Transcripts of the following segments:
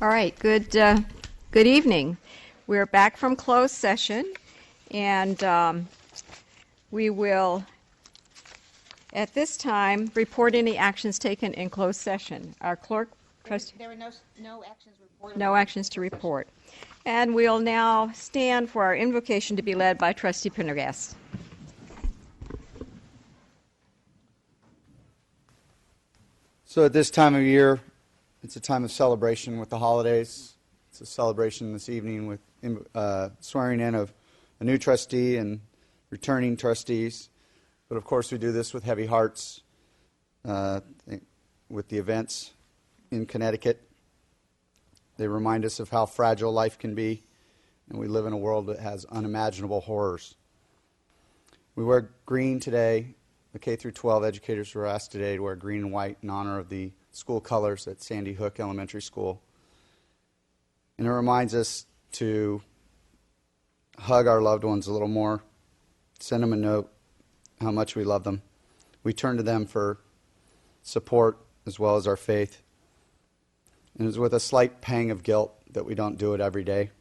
All right, good evening. We're back from closed session, and we will, at this time, report any actions taken in closed session. Our clerk, trustee. There were no actions reported. No actions to report. And we'll now stand for our invocation to be led by Trustee Prendergast. So at this time of year, it's a time of celebration with the holidays. It's a celebration this evening with swearing in of a new trustee and returning trustees. But of course we do this with heavy hearts with the events in Connecticut. They remind us of how fragile life can be, and we live in a world that has unimaginable horrors. We wear green today. The K through 12 educators were asked today to wear green and white in honor of the school colors at Sandy Hook Elementary School. And it reminds us to hug our loved ones a little more, send them a note, how much we love them. We turn to them for support as well as our faith. And it's with a slight pang of guilt that we don't do it every day.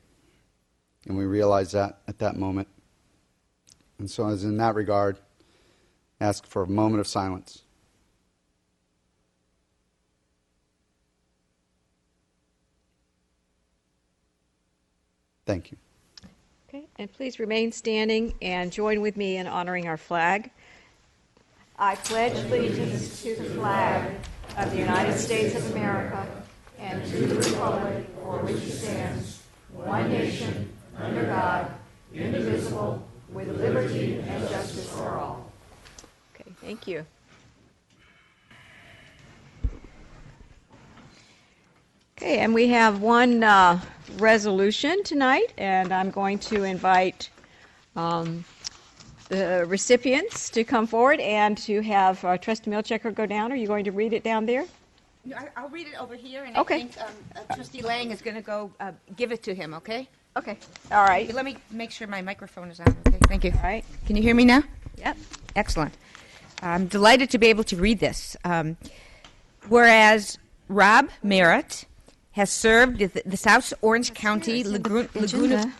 And we realize that at that moment. And so as in that regard, ask for a moment of silence. Thank you. Okay, and please remain standing and join with me in honoring our flag. I pledge allegiance to the flag of the United States of America and to the republic for which it stands, one nation, under God, indivisible, with liberty and justice for all. Okay, thank you. Okay, and we have one resolution tonight, and I'm going to invite the recipients to come forward and to have Trustee Milchecker go down. Are you going to read it down there? No, I'll read it over here, and Okay. I think Trustee Lang is going to go give it to him, okay? Okay, all right. Let me make sure my microphone is on, okay? Thank you. All right. Can you hear me now? Yep. Excellent. I'm delighted to be able to read this. Whereas Rob Merritt has served the South Orange County Laguna.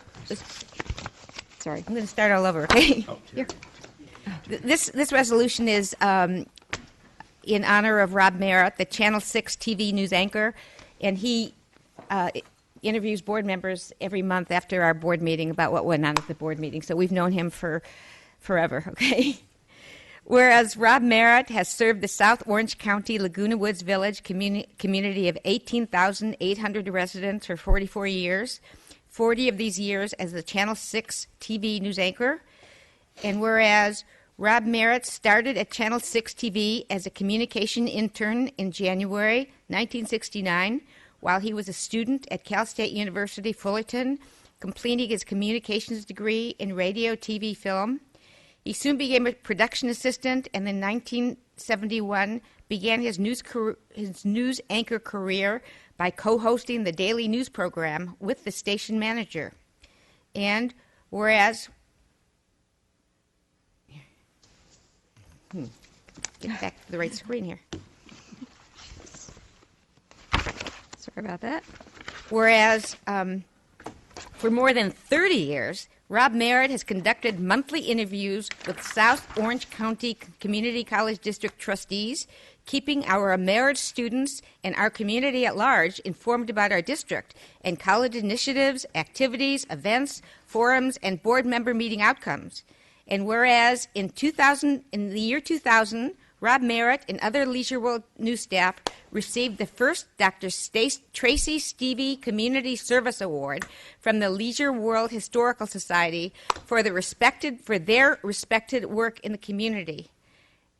Sorry. I'm going to start all over, okay? Here. This resolution is in honor of Rob Merritt, the Channel 6 TV news anchor, and he interviews board members every month after our board meeting about what went on at the board meeting. So we've known him for forever, okay? Whereas Rob Merritt has served the South Orange County Laguna Woods Village community of 18,800 residents for 44 years, 40 of these years as the Channel 6 TV news anchor. And whereas Rob Merritt started at Channel 6 TV as a communication intern in January 1969 while he was a student at Cal State University Fullerton, completing his communications degree in radio, TV, film. He soon became a production assistant, and in 1971 began his news anchor career by co-hosting the daily news program with the station manager. And whereas, get back to the right screen here. Sorry about that. Whereas, for more than 30 years, Rob Merritt has conducted monthly interviews with South Orange County Community College District trustees, keeping our Merritt students and our community at large informed about our district and college initiatives, activities, events, forums, and board member meeting outcomes. And whereas in the year 2000, Rob Merritt and other Leisure World News staff received the first Dr. Tracy Stevie Community Service Award from the Leisure World Historical Society for their respected work in the community.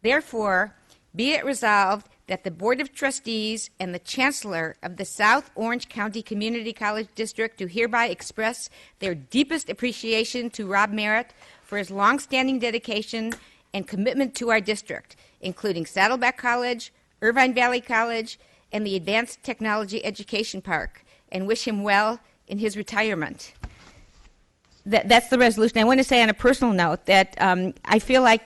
Therefore, be it resolved that the Board of Trustees and the Chancellor of the South Orange County Community College District do hereby express their deepest appreciation to Rob Merritt for his longstanding dedication and commitment to our district, including Saddleback College, Irvine Valley College, and the Advanced Technology Education Park, and wish him well in his retirement. That's the resolution. I want to say on a personal note that I feel like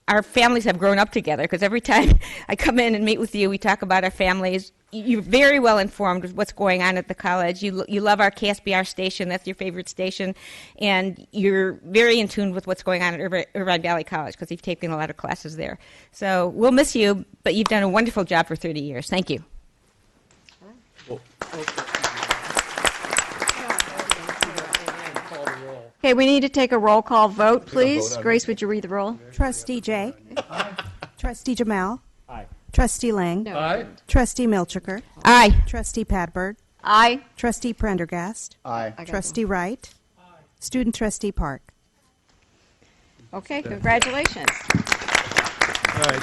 our families have grown up together, because every time I come in and meet with you, we talk about our families. You're very well informed with what's going on at the college. You love our KSBR station. That's your favorite station. And you're very in tune with what's going on at Irvine Valley College, because you've taken a lot of classes there. So we'll miss you, but you've done a wonderful job for 30 years. Thank you. Okay, we need to take a roll call vote, please. Grace, would you read the roll? Trustee Jay. Aye. Trustee Jamal. Aye. Trustee Lang. No. Aye. Trustee Milchiker. Aye. Trustee Padberg. Aye. Trustee Prendergast. Aye. Trustee Wright. Student Trustee Park. Okay, congratulations. All right,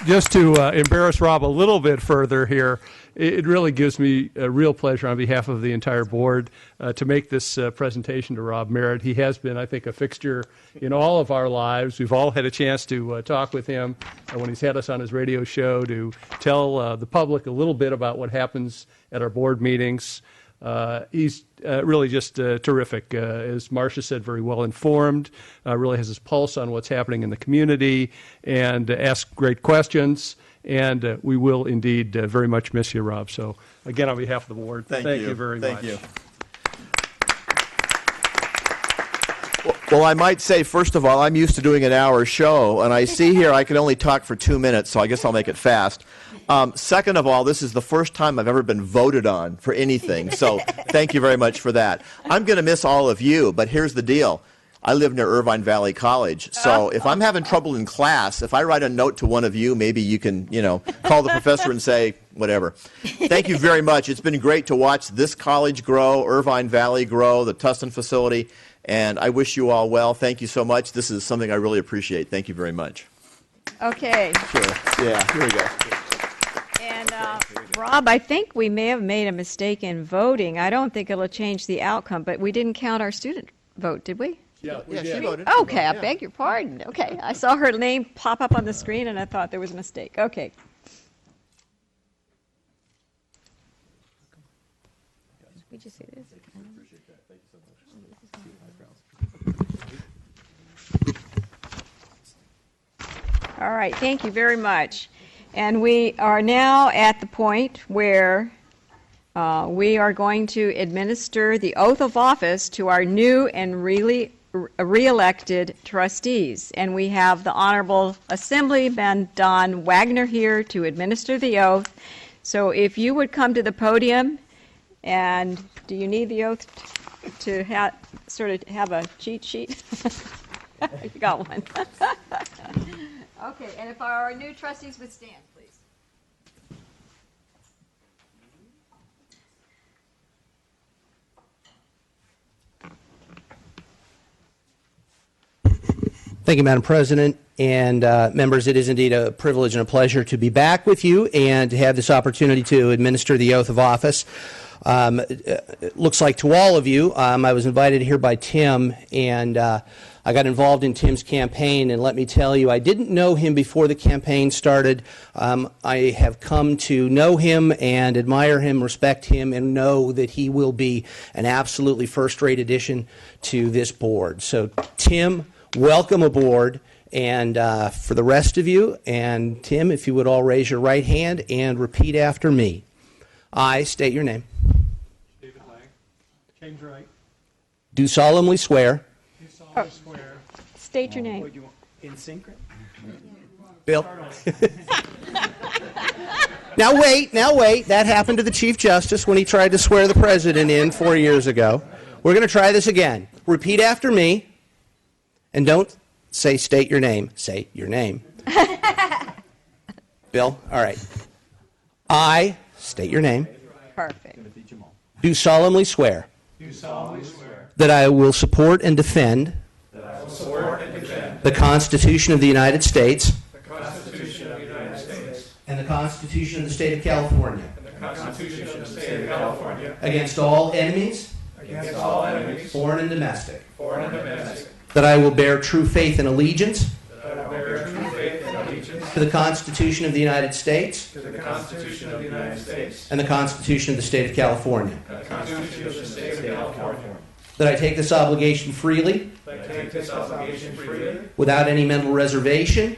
just to embarrass Rob a little bit further here, it really gives me a real pleasure on behalf of the entire board to make this presentation to Rob Merritt. He has been, I think, a fixture in all of our lives. We've all had a chance to talk with him when he's had us on his radio show to tell the public a little bit about what happens at our board meetings. He's really just terrific. As Marcia said, very well informed, really has his pulse on what's happening in the community, and asks great questions. And we will indeed very much miss you, Rob. So, again, on behalf of the board, thank you very much. Thank you. Well, I might say, first of all, I'm used to doing an hour show, and I see here I can only talk for 2 minutes, so I guess I'll make it fast. Second of all, this is the first time I've ever been voted on for anything, so thank you very much for that. I'm going to miss all of you, but here's the deal. I live near Irvine Valley College, so if I'm having trouble in class, if I write a note to one of you, maybe you can, call the professor and say whatever. Thank you very much. It's been great to watch this college grow, Irvine Valley grow, the Tustin facility, and I wish you all well. Thank you so much. This is something I really appreciate. Thank you very much. Okay. Sure. Yeah, here we go. And Rob, I think we may have made a mistake in voting. I don't think it'll change the outcome, but we didn't count our student vote, did we? Yeah, we Yeah, did. she voted. Okay, I beg your pardon. Okay, I saw her name pop up on the screen and I thought there was a mistake. Okay. Did you say this? All right, thank you very much. And we are now at the point where we are going to administer the oath of office to our new and re-elected trustees. And we have the Honorable Assemblyman Don Wagner here to administer the oath. So if you would come to the podium, and do you need the oath to sort of have a cheat sheet? You got one. Okay, and if our new trustees would stand, please. Thank you, Madam President. And members, it is indeed a privilege and a pleasure to be back with you and to have this opportunity to administer the oath of office. It looks like to all of you, I was invited here by Tim, and I got involved in Tim's campaign, and let me tell you, I didn't know him before the campaign started. I have come to know him and admire him, respect him, and know that he will be an absolutely first-rate addition to this board. So, Tim, welcome aboard. And for the rest of you, and Tim, if you would all raise your right hand and repeat after me. I state your name. David Lang. James Wright. Do solemnly swear. Do solemnly swear. State your name. In synchron? Bill. Now wait. That happened to the Chief Justice when he tried to swear the president in 4 years ago. We're going to try this again. Repeat after me. And don't say state your name. Say your name. Bill, all right. I state your name. Perfect. Do solemnly swear. Do solemnly swear. That I will support and defend. That I will support and defend. The Constitution of the United States. The Constitution of the United States. And the Constitution of the State of California. And the Constitution of the State of California. Against all enemies. Against all enemies. Foreign and domestic. Foreign and domestic. That I will bear true faith and allegiance. That I will bear true faith and allegiance. To the Constitution of the United States. To the Constitution of the United States. And the Constitution of the State of California. And the Constitution of the State of California. that I take this obligation freely, without any mental reservation,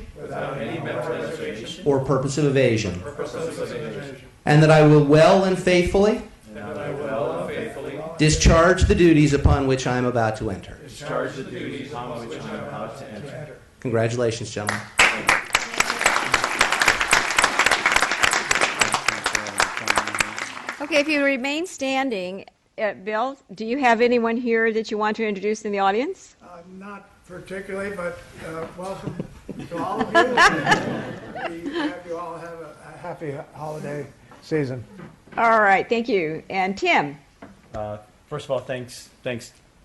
or purpose of evasion, and that I will well and faithfully discharge the duties upon which I am about to enter. Congratulations, gentlemen. Okay, if you remain standing, Bill, do you have anyone here that you want to introduce in the audience? Not particularly, but welcome to all of you. We hope you all have a happy holiday season. All right, thank you. And Tim? First of all, thanks,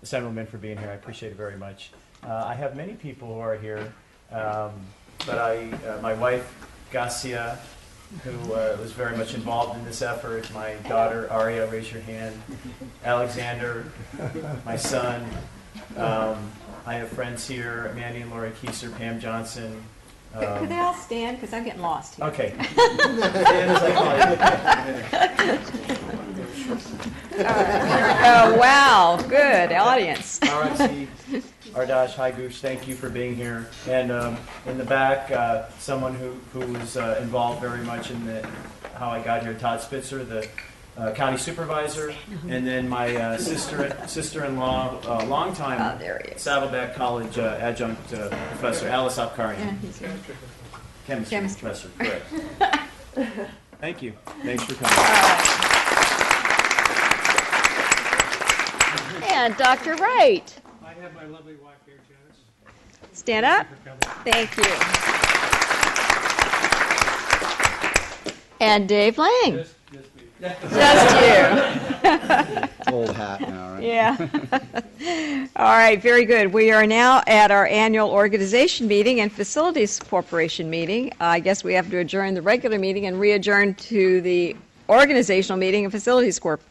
Assemblyman, for being here. I appreciate it very much. I have many people who are here, but my wife, Garcia, who was very much involved in this effort, my daughter, Aria, raise your hand, Alexander, my son. I have friends here, Mandy and Laura Kieser, Pam Johnson. Could they all stand? Because I'm getting lost here. Okay. Oh, wow, good audience. RFC, Ardash, hi Goosh, thank you for being here. And in the back, someone who was involved very much in how I got here, Todd Spitzer, the county supervisor, and then my sister-in-law, longtime Saddleback College adjunct professor, Alice Apkarian. Yeah, he's here. Chemistry professor, correct. Thank you. Thanks for coming. And Dr. Wright. I have my lovely wife here, Janice. Stand up. Thank you. And Dave Lang. Just you. Old hat now, right? Yeah. All right, very good. We are now at our annual organization meeting and facilities corporation meeting. I guess we have to adjourn the regular meeting and re-adjourn to the organizational meeting and facilities corp.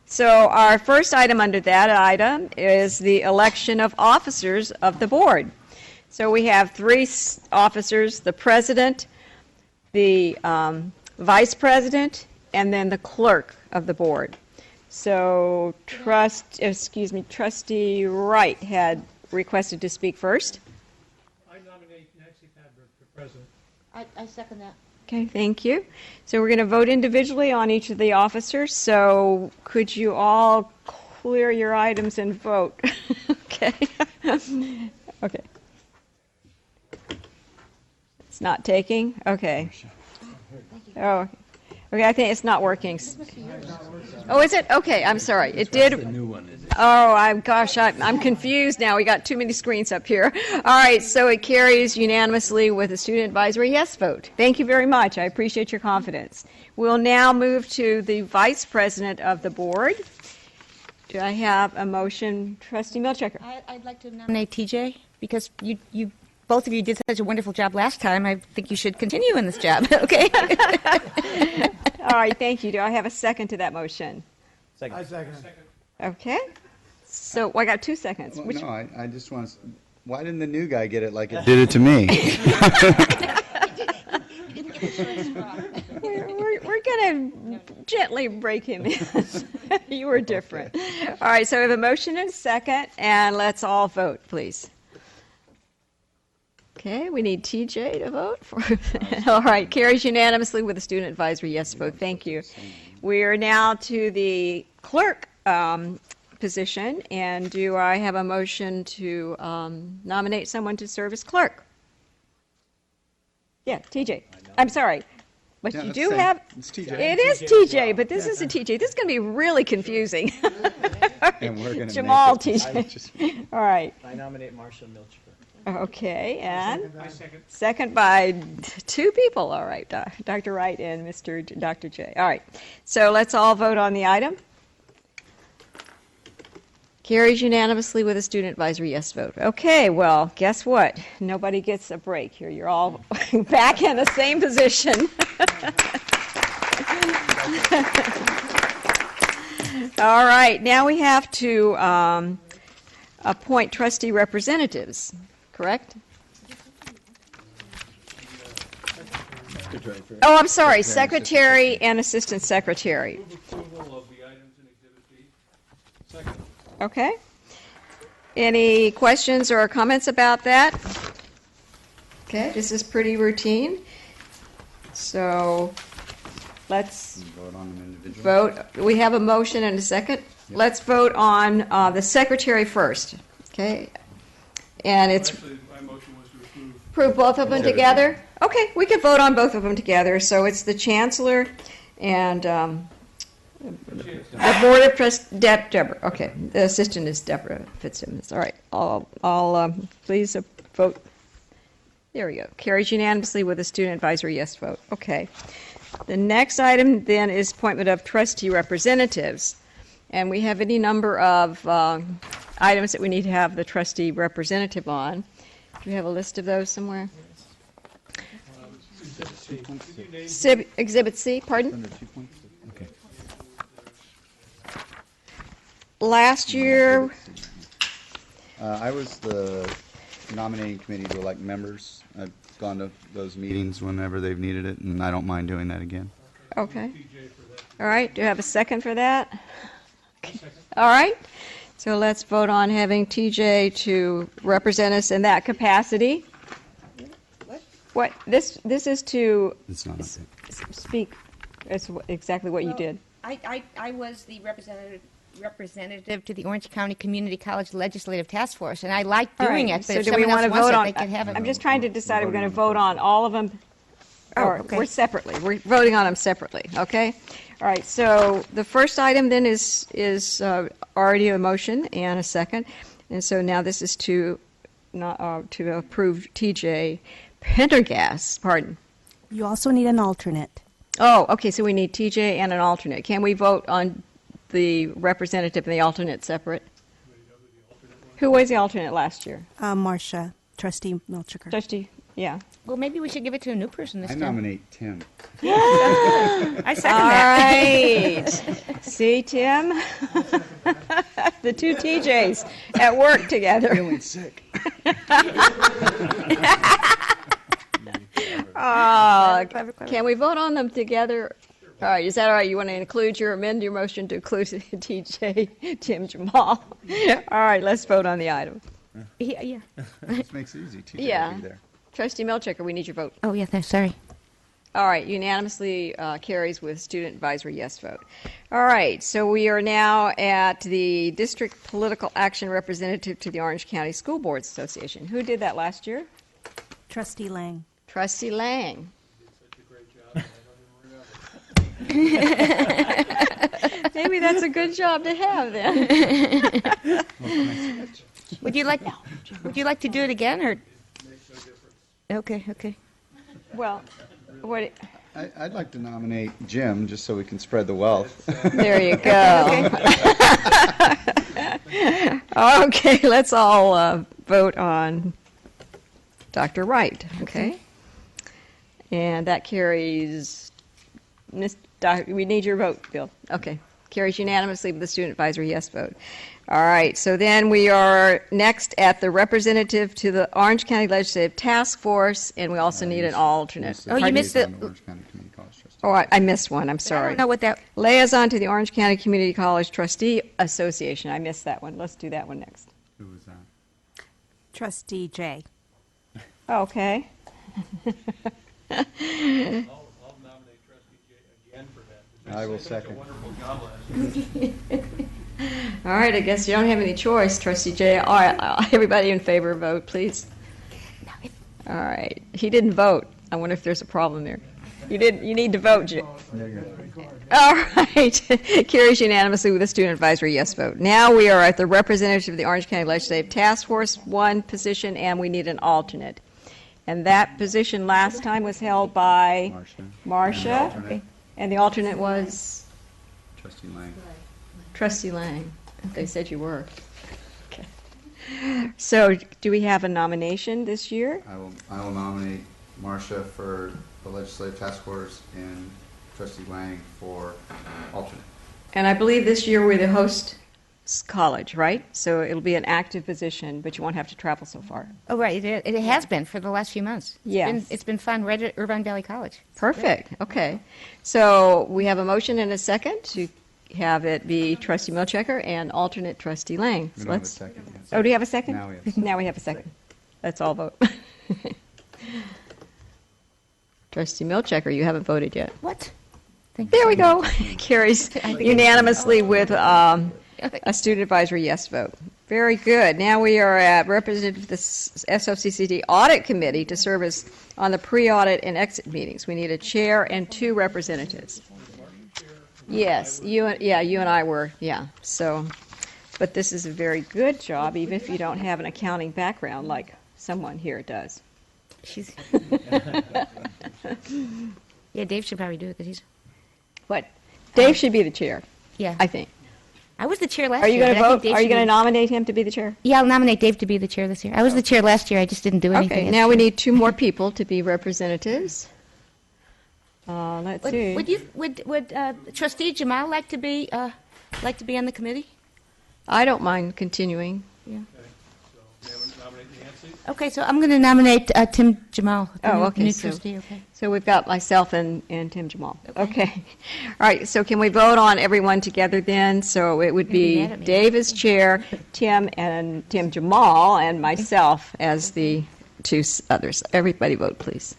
So our first item under that item is the election of officers of the board. So we have three officers: the president, the vice president, and then the clerk of the board. So Trustee Wright had requested to speak first. I nominate Nancy Padberg for president. I second that. Okay, thank you. So we're going to vote individually on each of the officers. So could you all clear your items and vote? Okay. Okay. It's not taking? Okay. Oh, okay, I think it's not working. Oh, is it? Okay, I'm sorry. It did. Oh, I'm confused now. We got too many screens up here. All right, so it carries unanimously with a student advisory yes vote. Thank you very much. I appreciate your confidence. We'll now move to the vice president of the board. Do I have a motion? Trustee Milchecker. I'd like to nominate TJ because you both of you did such a wonderful job last time. I think you should continue in this job. Okay. All right, thank you. Do I have a second to that motion? I second. Okay. So I got 2 seconds. Well, no, I just want to. Why didn't the new guy get it like it did it to me? We're going to gently break him in. You were different. Okay. All right, so we have a motion and a second, and let's all vote, please. Okay, we need TJ to vote for. All right, carries unanimously with a student advisory yes vote. Thank you. We are now to the clerk position, and do I have a motion to nominate someone to serve as clerk? Yeah, TJ. I'm sorry. But you do have. It's TJ. It is TJ, but this isn't TJ. This is going to be really confusing. And we're going to Jamal make it. TJ. All right. I nominate Marshall Milchker. Okay, and second by two people. All right, Dr. Wright and Dr. J. All right, so let's all vote on the item. Carries unanimously with a student advisory yes vote. Okay, well, guess what? Nobody gets a break here. You're all back in the same position. All right, now we have to appoint trustee representatives. Correct? Oh, I'm sorry, secretary and assistant secretary. Approval of the items in Exhibit B. Second. Okay. Any questions or comments about that? Okay, this is pretty routine. So let's Vote on them individually. vote. We have a motion and a second. Let's vote on the secretary first. Okay? And it's Actually, my motion was to approve. approve both of them together? Okay, we can vote on both of them together. So it's the Chancellor and the Board of Trustees, Deborah. Okay, the assistant is Deborah Fitzsimmons. All right, I'll please vote. There we go. Carries unanimously with a student advisory yes vote. Okay. The next item then is appointment of trustee representatives. And we have any number of items that we need to have the trustee representative on. Do we have a list of those somewhere? Exhibit C, pardon? Okay. Last year, I was the nominating committee to elect members. I've gone to those meetings whenever they've needed it, and I don't mind doing that again. okay. All right, do you have a second for that? Okay. All right, so let's vote on having TJ to represent us in that capacity. What? This is to It's not. speak, it's exactly what you did. I was the representative to the Orange County Community College Legislative Task Force, and I like All doing right, it, so but if do we someone want else to wants vote it, on, they can have it. I'm just trying to decide if we're going to vote on all of them, Oh, or okay. we're separately. We're voting on them separately, okay? All right, so the first item then is already a motion and a second, and so now this is to approve TJ Prendergast, pardon. You also need an alternate. Oh, okay, so we need TJ and an alternate. Can we vote on the representative and the alternate separate? Who was the alternate last year? Marcia, Trustee Milchiker. Trustee, yeah. Well, maybe we should give it to a new person this I time. nominate Tim. I second All that. right. See, Tim? The two TJs at work together. Feeling sick. Can we vote on them together? All right, is that all right? You want to amend your motion to include TJ, Tim, Jamal? All right, let's vote on the item. Yeah. This makes it easy. TJ Yeah. will be there. Trustee Milchiker, we need your vote. Oh, yeah, sorry. All right, unanimously carries with student advisory yes vote. All right, so we are now at the district political action representative to the Orange County School Boards Association. Who did that last year? Trustee Lang. Trustee Lang. Maybe that's a good job to have then. Would you like to do it again, or? Okay. Well, what? I'd like to nominate Jim, just so we can spread the wealth. There you go. Okay, let's all vote on Dr. Wright. Okay, and that carries. We need your vote, Bill. Okay, carries unanimously with the student advisory yes vote. All right, so then we are next at the representative to the Orange County Legislative Task Force, and we also need an alternate. Oh, you missed Liaison it. to Orange County Community College Trustee. Oh, I missed one. I'm I sorry. don't know what that. Liaison to the Orange County Community College Trustee Association. I missed that one. Let's do that one next. Who was that? Trustee J. Okay. I'll nominate Trustee Jay again for that. I will Such a second. wonderful job last year. All right, I guess you don't have any choice, Trustee Jay. All right, everybody in favor, vote, please. All right. He didn't vote. I wonder if there's a problem there. You need to vote, Jay. All right. Carries unanimously with a student advisory yes vote. Now we are at the representative of the Orange County Legislative Task Force, one position, and we need an alternate. And that position last time was held by Marcia. Alternate. And the alternate was Trustee Lang. Trustee Lang. They said you were. Okay. So do we have a nomination this year? I will nominate Marcia for the Legislative Task Force and Trustee Lang for alternate. And I believe this year we're the host college, right? So it'll be an active position, but you won't have to travel so far. Oh, right. It has been for the last few months. Yes. It's been fun right at Irvine Valley College. Perfect. Okay. So we have a motion and a second to have it be Trustee Milchecker and alternate Trustee Lang. We So don't have a let's. second yet. Oh, do you have a second? Now we have- Now we have a second. Let's all vote. Trustee Milchecker, you haven't voted yet. What? Thank There you. we go. Carries unanimously with a student advisory yes vote. Very good. Now we are at representative of the SOCCD Audit Committee to serve as on the pre-audit and exit meetings. We need a chair and 2 representatives. Yes, you and I were, yeah. So, but this is a very good job, even if you don't have an accounting background like someone here does. She's. Yeah, Dave should probably do it because he's. But Dave should be the chair, Yeah. I think. I was the chair last Are you year. going to but I think vote? Dave Are you should going to be- nominate him to be the chair? Yeah, I'll nominate Dave to be the chair this year. I was the chair last year. I just didn't do anything. Okay, this now we year. need 2 more people to be representatives. Let's see. Would Trustee Jamal like to be on the committee? I don't mind continuing. Yeah. So, nominate Nancy? Okay, so I'm going to nominate Tim Jamal. the Oh, new- okay, New so- trustee. Okay. So we've got myself and Tim Jamal. Okay. All right, so can we vote on everyone together then? So it would You're gonna be be mad at me. Dave as chair, Tim Jamal, and myself as the 2 others. Everybody vote, please.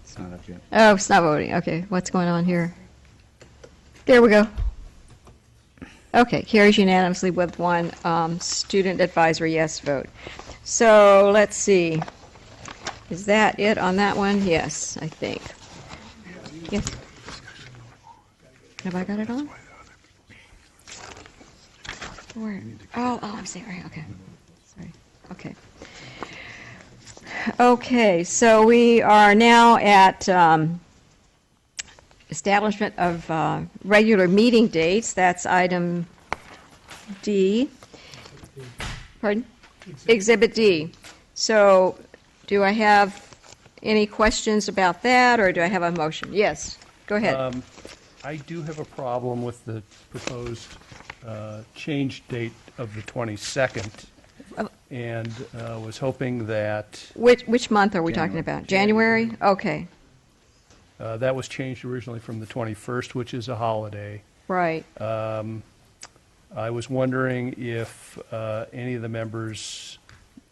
It's not up yet. Oh, it's not voting. Okay, what's going on here? There we go. Okay, carries unanimously with 1 student advisory yes vote. So let's see. Is that it on that one? Yes, I think. Yes. Have I got it on? Where? Oh, I'm sorry. Okay. Sorry. Okay. Okay, so we are now at establishment of regular meeting dates. That's item D. Pardon? Exhibit D. So do I have any questions about that, or do I have a motion? Yes, go ahead. I do have a problem with the proposed change date of the 22nd, and was hoping that Which month are we talking about? January? Okay, that was changed originally from the 21st, which is a holiday. right. I was wondering if any of the members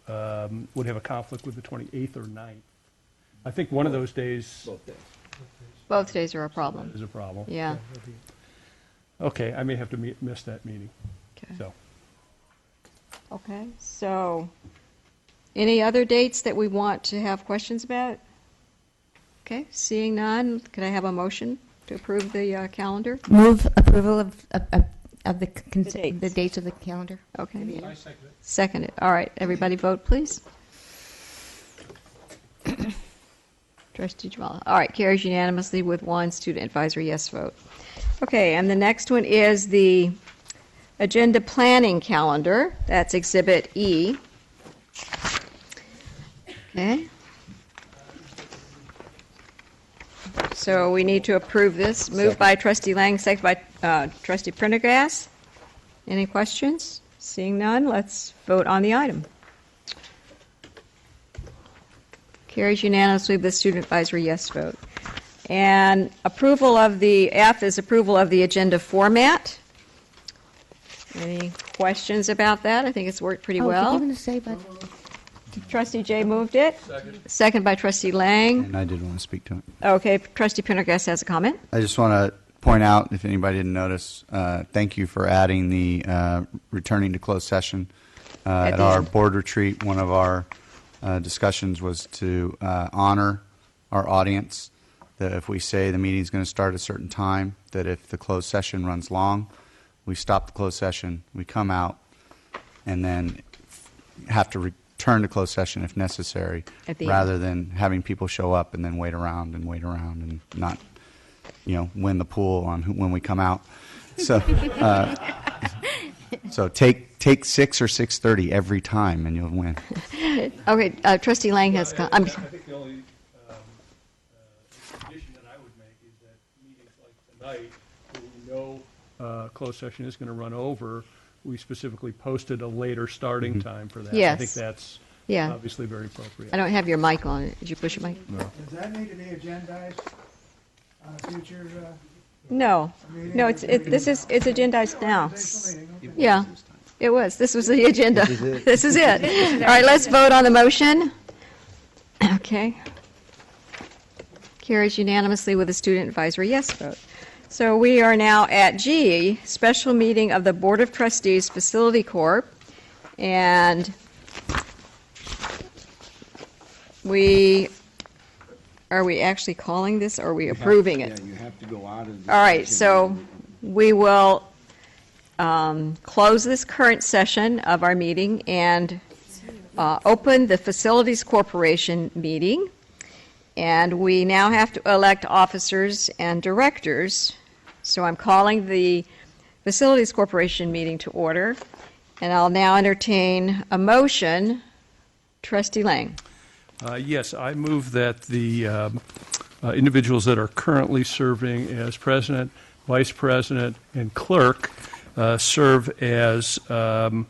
would have a conflict with the 28th or 9th. I think one of those days Both days are a problem. is a problem. Yeah. Okay, I may have to miss that meeting, Okay. so. Okay, so any other dates that we want to have questions about? Okay, seeing none, could I have a motion to approve the calendar? Move approval of the dates. the dates of the calendar. Okay. Second it. All right, everybody vote, please. Trustee Jamal. All right, carries unanimously with 1 student advisory yes vote. Okay, and the next one is the agenda planning calendar. That's Exhibit E. Okay. So we need to approve this. Moved by Trustee Lang, second by Trustee Prendergast. Any questions? Seeing none, let's vote on the item. Carries unanimously with the student advisory yes vote. And approval of the, F is approval of the agenda format. Any questions about that? I think it's worked pretty Oh, well. I'm going to say, but Trustee Jay moved it. Second by Trustee Lang. And I did want to speak to it. Okay, Trustee Prendergast has a comment. I just want to point out, if anybody didn't notice, thank you for adding the returning to closed session. At At the our end. board retreat, one of our discussions was to honor our audience, that if we say the meeting's going to start at a certain time, that if the closed session runs long, we stop the closed session, we come out, and then have to return to closed session if necessary, At the rather than having people show up and then wait around and not, win the pool on when we come out. So, so take 6 or 6:30 every time, and you'll win. Okay, Trustee Lang has, I think the only addition that I would make is that meetings like tonight, where we know closed session is going to run over, we specifically posted a later starting time for that. I Yes. think that's Yeah. obviously very appropriate. I don't have your mic on. Did you push your mic? Does that need to be agendized on a future No, it's agendized now. Yeah, it was. This was the agenda. This is it. All right, let's vote on the motion. Okay. Carries unanimously with a student advisory yes vote. So we are now at G, special meeting of the Board of Trustees Facility Corp. And are we actually calling this, or are we approving it? Yeah, you have to go out of the All right, session. so we will close this current session of our meeting and open the Facilities Corporation meeting. And we now have to elect officers and directors. So I'm calling the Facilities Corporation meeting to order. And I'll now entertain a motion. Trustee Lang. Yes, I move that the individuals that are currently serving as president, vice president, and clerk serve as, let me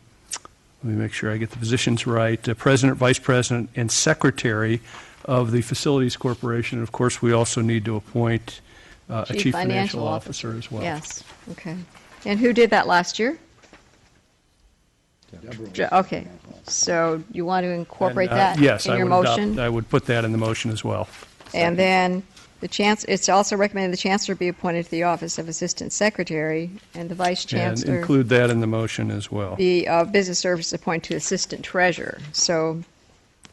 make sure I get the positions right, president, vice president, and secretary of the Facilities Corporation. Of course, we also need to appoint a chief financial officer as well. Yes, okay. And who did that last year? Okay, so you want to incorporate And, that yes, in your motion? I would put that in the motion as well. And then it's also recommended the Chancellor be appointed to the office of Assistant Secretary, and the Vice And Chancellor include that in the motion as well. be Business Services appointed to Assistant Treasurer. So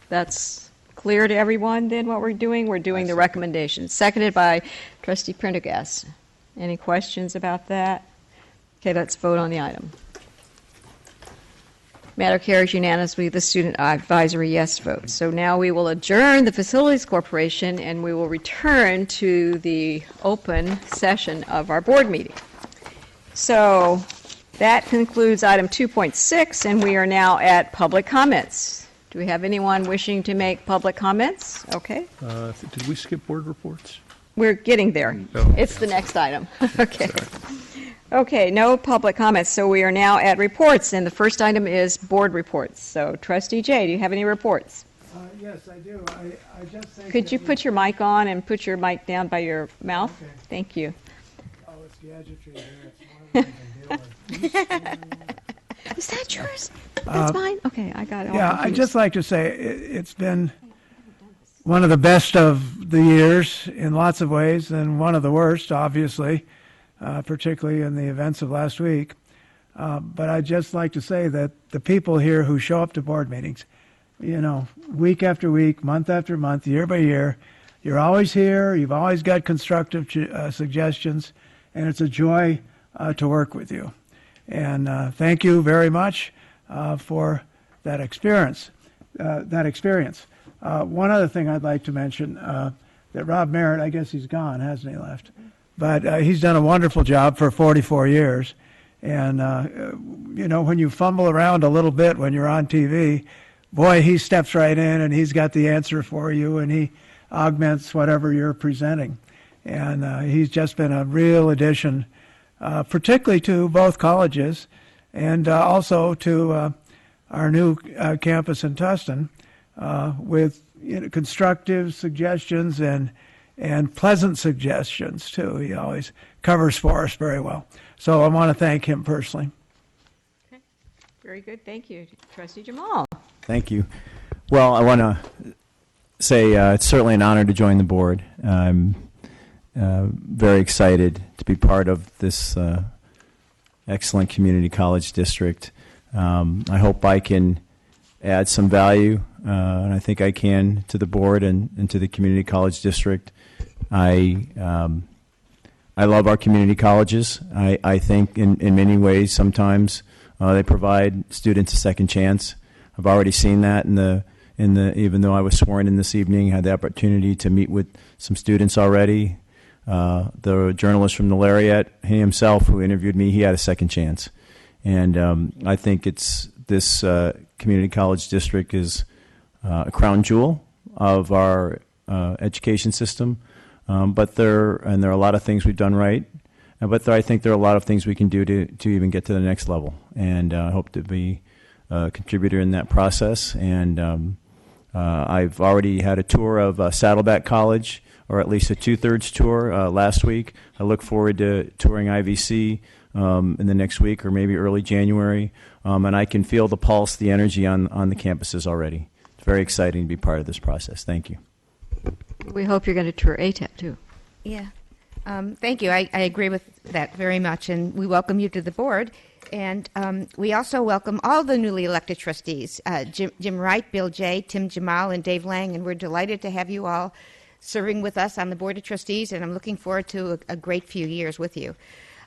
that's clear to everyone then what we're doing? We're doing the recommendations. Seconded by Trustee Prendergast. Any questions about that? Okay, let's vote on the item. Matter carries unanimously with the student advisory yes vote. So now we will adjourn the Facilities Corporation and we will return to the open session of our board meeting. So that concludes item 2.6, and we are now at public comments. Do we have anyone wishing to make public comments? Okay. Did we skip board reports? We're getting there. Oh, It's the next item. Okay. Okay, no public comments, so we are now at reports, and the first item is board reports. So Trustee Jay, do you have any reports? Yes, I do. I just think. Could you put your mic on and put your mic down by your mouth? Okay. Thank you. Oh, it's gadgetry here. It's one of the things I deal with. Is that yours? That's mine? Okay, I got it all Yeah, I'd confused. just like to say it's been one of the best of the years in lots of ways, and one of the worst, obviously, particularly in the events of last week. But I'd just like to say that the people here who show up to board meetings, week after week, month after month, year by year, you're always here, you've always got constructive suggestions, and it's a joy to work with you. And thank you very much for that experience. One other thing I'd like to mention, that Rob Merritt, I guess he's gone, hasn't he, left? But he's done a wonderful job for 44 years. And, when you fumble around a little bit when you're on TV, boy, he steps right in and he's got the answer for you and he augments whatever you're presenting. And he's just been a real addition, particularly to both colleges and also to our new campus in Tustin with constructive suggestions and pleasant suggestions, too. He always covers for us very well. So I want to thank him personally. Okay. Very good. Thank you. Trustee Jamal. Thank you. Well, I want to say it's certainly an honor to join the board. I'm very excited to be part of this excellent community college district. I hope I can add some value, and I think I can, to the board and to the community college district. I love our community colleges. I think in many ways sometimes they provide students a second chance. I've already seen that in the even though I was sworn in this evening, had the opportunity to meet with some students already. The journalist from the Lariat, he himself who interviewed me, he had a second chance. And I think this community college district is a crown jewel of our education system. But there are a lot of things we've done right. But I think there are a lot of things we can do to even get to the next level. And I hope to be a contributor in that process. And I've already had a tour of Saddleback College or at least a 2/3 tour last week. I look forward to touring IVC in the next week or maybe early January, and I can feel the pulse, the energy on the campuses already. It's very exciting to be part of this process. Thank you. We hope you're going to tour ATEP, too. Yeah. Thank you. I agree with that very much, and we welcome you to the board. And we also welcome all the newly elected trustees, Jim Wright, Bill Jay, Tim Jamal, and Dave Lang, and we're delighted to have you all serving with us on the Board of Trustees, and I'm looking forward to a great few years with you.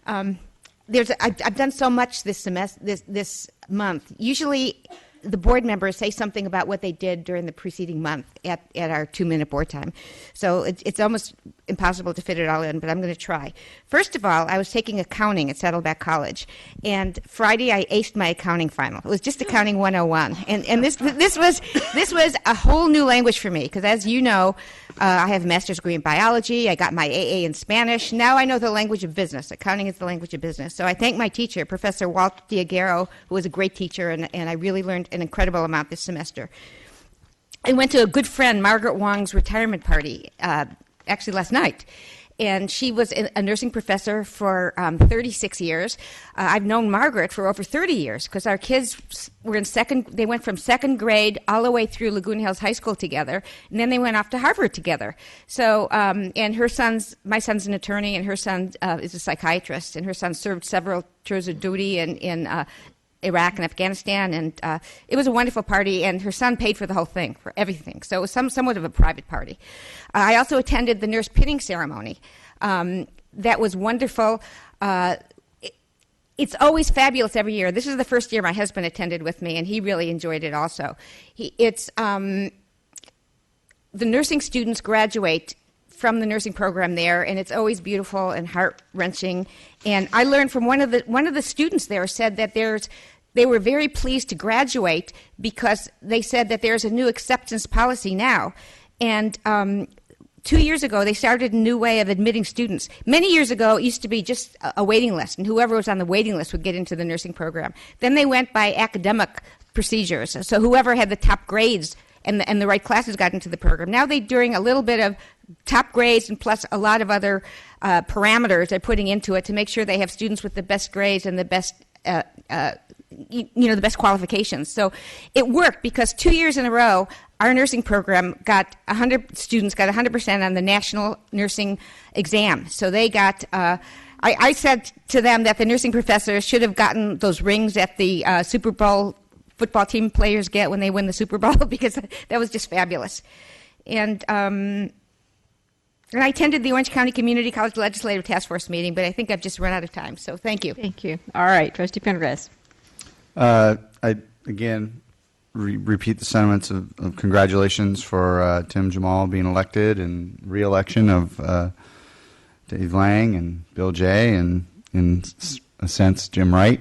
I've done so much this semester, this month. Usually the board members say something about what they did during the preceding month at our 2-minute board time. So it's almost impossible to fit it all in, but I'm going to try. First of all, I was taking accounting at Saddleback College, and Friday I aced my accounting final. It was just accounting 101, and this was a whole new language for me, because as you know, I have a master's degree in biology. I got my AA in Spanish. Now I know the language of business. Accounting is the language of business. So I thank my teacher, Professor Walt Diagero, who was a great teacher, and I really learned an incredible amount this semester. I went to a good friend, Margaret Wong's retirement party, actually last night. And she was a nursing professor for 36 years. I've known Margaret for over 30 years because our kids were they went from second grade all the way through Laguna Hills High School together, and then they went off to Harvard together. So, and my son's an attorney, and her son is a psychiatrist, and her son served several tours of duty in Iraq and Afghanistan, and it was a wonderful party, and her son paid for the whole thing, for everything. So it was somewhat of a private party. I also attended the nurse pinning ceremony. That was wonderful. It's always fabulous every year. This is the first year my husband attended with me, and he really enjoyed it also. The nursing students graduate from the nursing program there, and it's always beautiful and heart-wrenching. And I learned from one of the students there said that they were very pleased to graduate because they said that there's a new acceptance policy now. And 2 years ago, they started a new way of admitting students. Many years ago, it used to be just a waiting list, and whoever was on the waiting list would get into the nursing program. Then they went by academic procedures, so whoever had the top grades and the right classes got into the program. Now they're doing a little bit of top grades and plus a lot of other parameters they're putting into it to make sure they have students with the best grades and the best the best qualifications. So it worked because 2 years in a row, our nursing program got 100 students got 100% on the national nursing exam. So they got. I said to them that the nursing professors should have gotten those rings that the Super Bowl football team players get when they win the Super Bowl because that was just fabulous. And I attended the Orange County Community College Legislative Task Force meeting, but I think I've just run out of time. So thank you. Thank you. All right, Trustee Prendergast. I again repeat the sentiments of congratulations for Tim Jamal being elected and re-election of Dave Lang and Bill Jay, and in a sense Jim Wright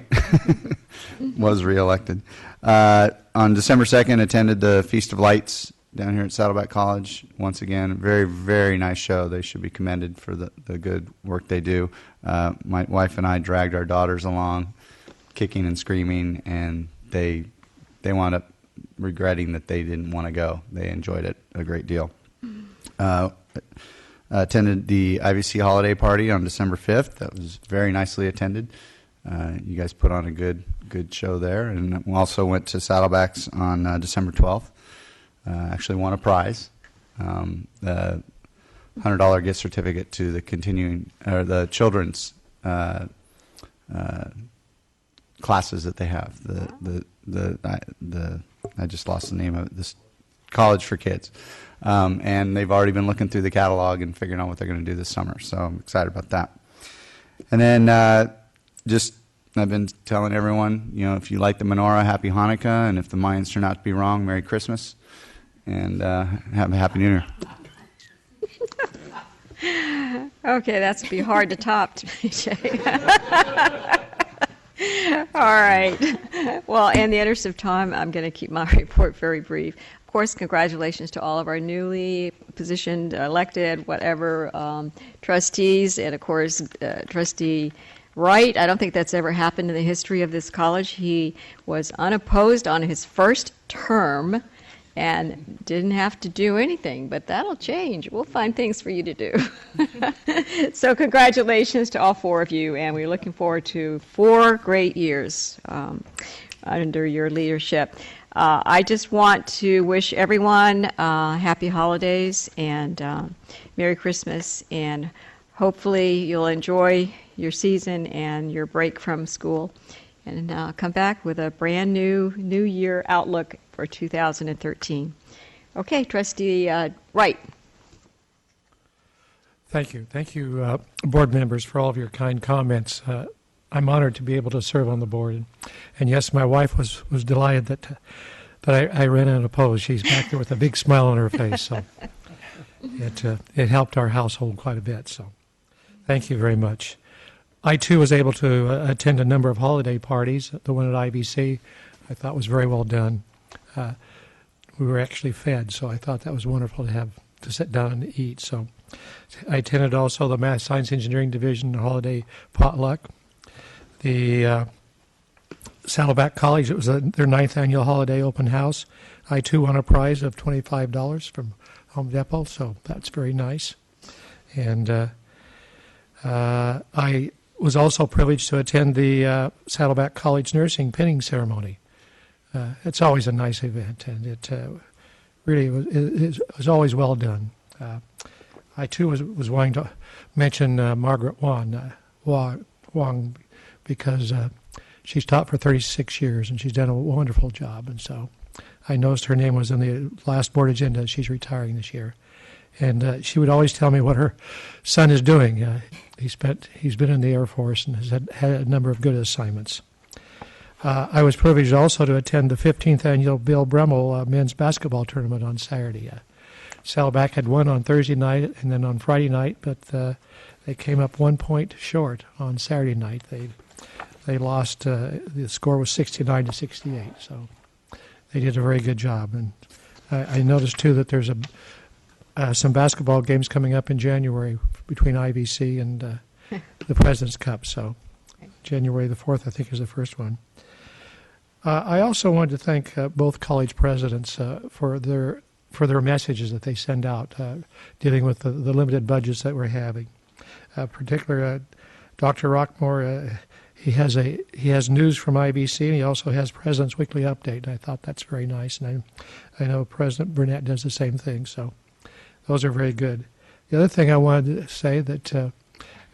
was re-elected. On December 2nd, attended the Feast of Lights down here at Saddleback College. Once again, a very, very nice show. They should be commended for the good work they do. My wife and I dragged our daughters along, kicking and screaming, and they wound up regretting that they didn't want to go. They enjoyed it a great deal. Attended the IVC holiday party on December 5th. That was very nicely attended. You guys put on a good show there. And we also went to Saddleback's on December 12th. Actually won a prize, the $100 gift certificate to the children's classes that they have. I just lost the name of it. This College for Kids, and they've already been looking through the catalog and figuring out what they're going to do this summer. So I'm excited about that. And then I've been telling everyone, if you like the menorah, Happy Hanukkah, and if the Mayans turn out to be wrong, Merry Christmas. And have a Happy New Year. Okay, that's going to be hard to top, Jay. All right. Well, in the interest of time, I'm going to keep my report very brief. Of course, congratulations to all of our newly positioned, elected, whatever, trustees, and of course, Trustee Wright. I don't think that's ever happened in the history of this college. He was unopposed on his first term, and didn't have to do anything, but that'll change. We'll find things for you to do. So congratulations to all 4 of you, and we're looking forward to 4 great years under your leadership. I just want to wish everyone happy holidays and Merry Christmas, and hopefully you'll enjoy your season and your break from school, and come back with a brand new year outlook for 2013. Okay, Trustee Wright. Thank you, board members, for all of your kind comments. I'm honored to be able to serve on the board, and yes, my wife was delighted that I ran unopposed. She's back there with a big smile on her face, so it helped our household quite a bit. So, thank you very much. I too was able to attend a number of holiday parties. The one at IBC, I thought was very well done. We were actually fed, so I thought that was wonderful to sit down and eat. So, I attended also the Math Science Engineering Division holiday potluck. The Saddleback College, it was their 9th annual holiday open house. I too won a prize of $25 from Home Depot, so that's very nice. And I was also privileged to attend the Saddleback College nursing pinning ceremony. It's always a nice event, and it really was always well done. I too was wanting to mention Margaret Wong because she's taught for 36 years, and she's done a wonderful job. And so I noticed her name was on the last board agenda. She's retiring this year. And she would always tell me what her son is doing. He's been in the Air Force and has had a number of good assignments. I was privileged also to attend the 15th annual Bill Brummel men's basketball tournament on Saturday. Saddleback had won on Thursday night and then on Friday night, but they came up 1 point short on Saturday night. They lost. The score was 69-68. So they did a very good job. And I noticed too that there's some basketball games coming up in January between IVC and the President's Cup. So January the 4th, I think, is the first one. I also wanted to thank both college presidents for their messages that they send out dealing with the limited budgets that we're having. Particularly, Dr. Rockmore, he has news from IBC, and he also has President's Weekly Update. And I thought that's very nice, and I know President Burnett does the same thing. So those are very good. The other thing I wanted to say that it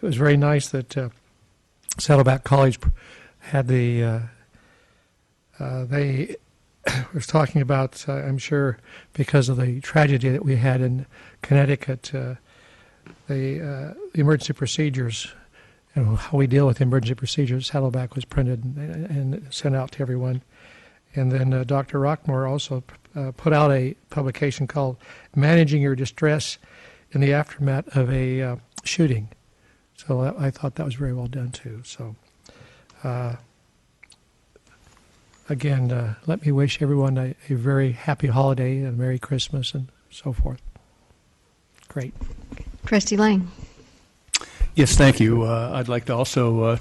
was very nice that Saddleback College had they was talking about, I'm sure, because of the tragedy that we had in Connecticut, the emergency procedures, and how we deal with emergency procedures. Saddleback was printed and sent out to everyone. And then Dr. Rockmore also put out a publication called Managing Your Distress in the Aftermath of a Shooting. So I thought that was very well done, too. So, again, let me wish everyone a very happy holiday and a Merry Christmas and so forth. Great. Trustee Lang. Yes, thank you. I'd like to also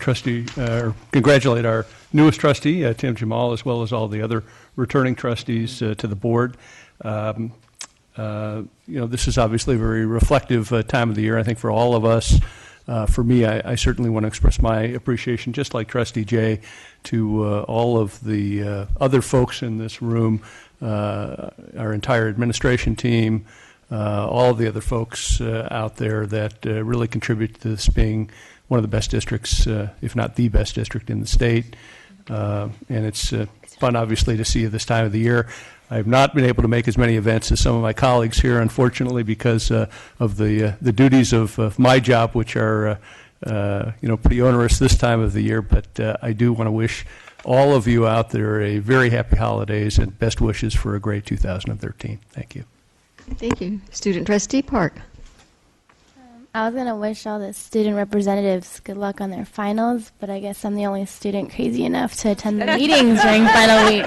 congratulate our newest trustee, Tim Jamal, as well as all the other returning trustees to the board. This is obviously a very reflective time of the year, I think, for all of us. For me, I certainly want to express my appreciation, just like Trustee Jay, to all of the other folks in this room, our entire administration team, all of the other folks out there that really contribute to this being one of the best districts, if not the best district in the state. And it's fun, obviously, to see you this time of the year. I've not been able to make as many events as some of my colleagues here, unfortunately, because of the duties of my job, which are pretty onerous this time of the year. But I do want to wish all of you out there a very happy holidays and best wishes for a great 2013. Thank you. Thank you. Student Trustee Park. I was going to wish all the student representatives good luck on their finals, but I guess I'm the only student crazy enough to attend the meetings during final week.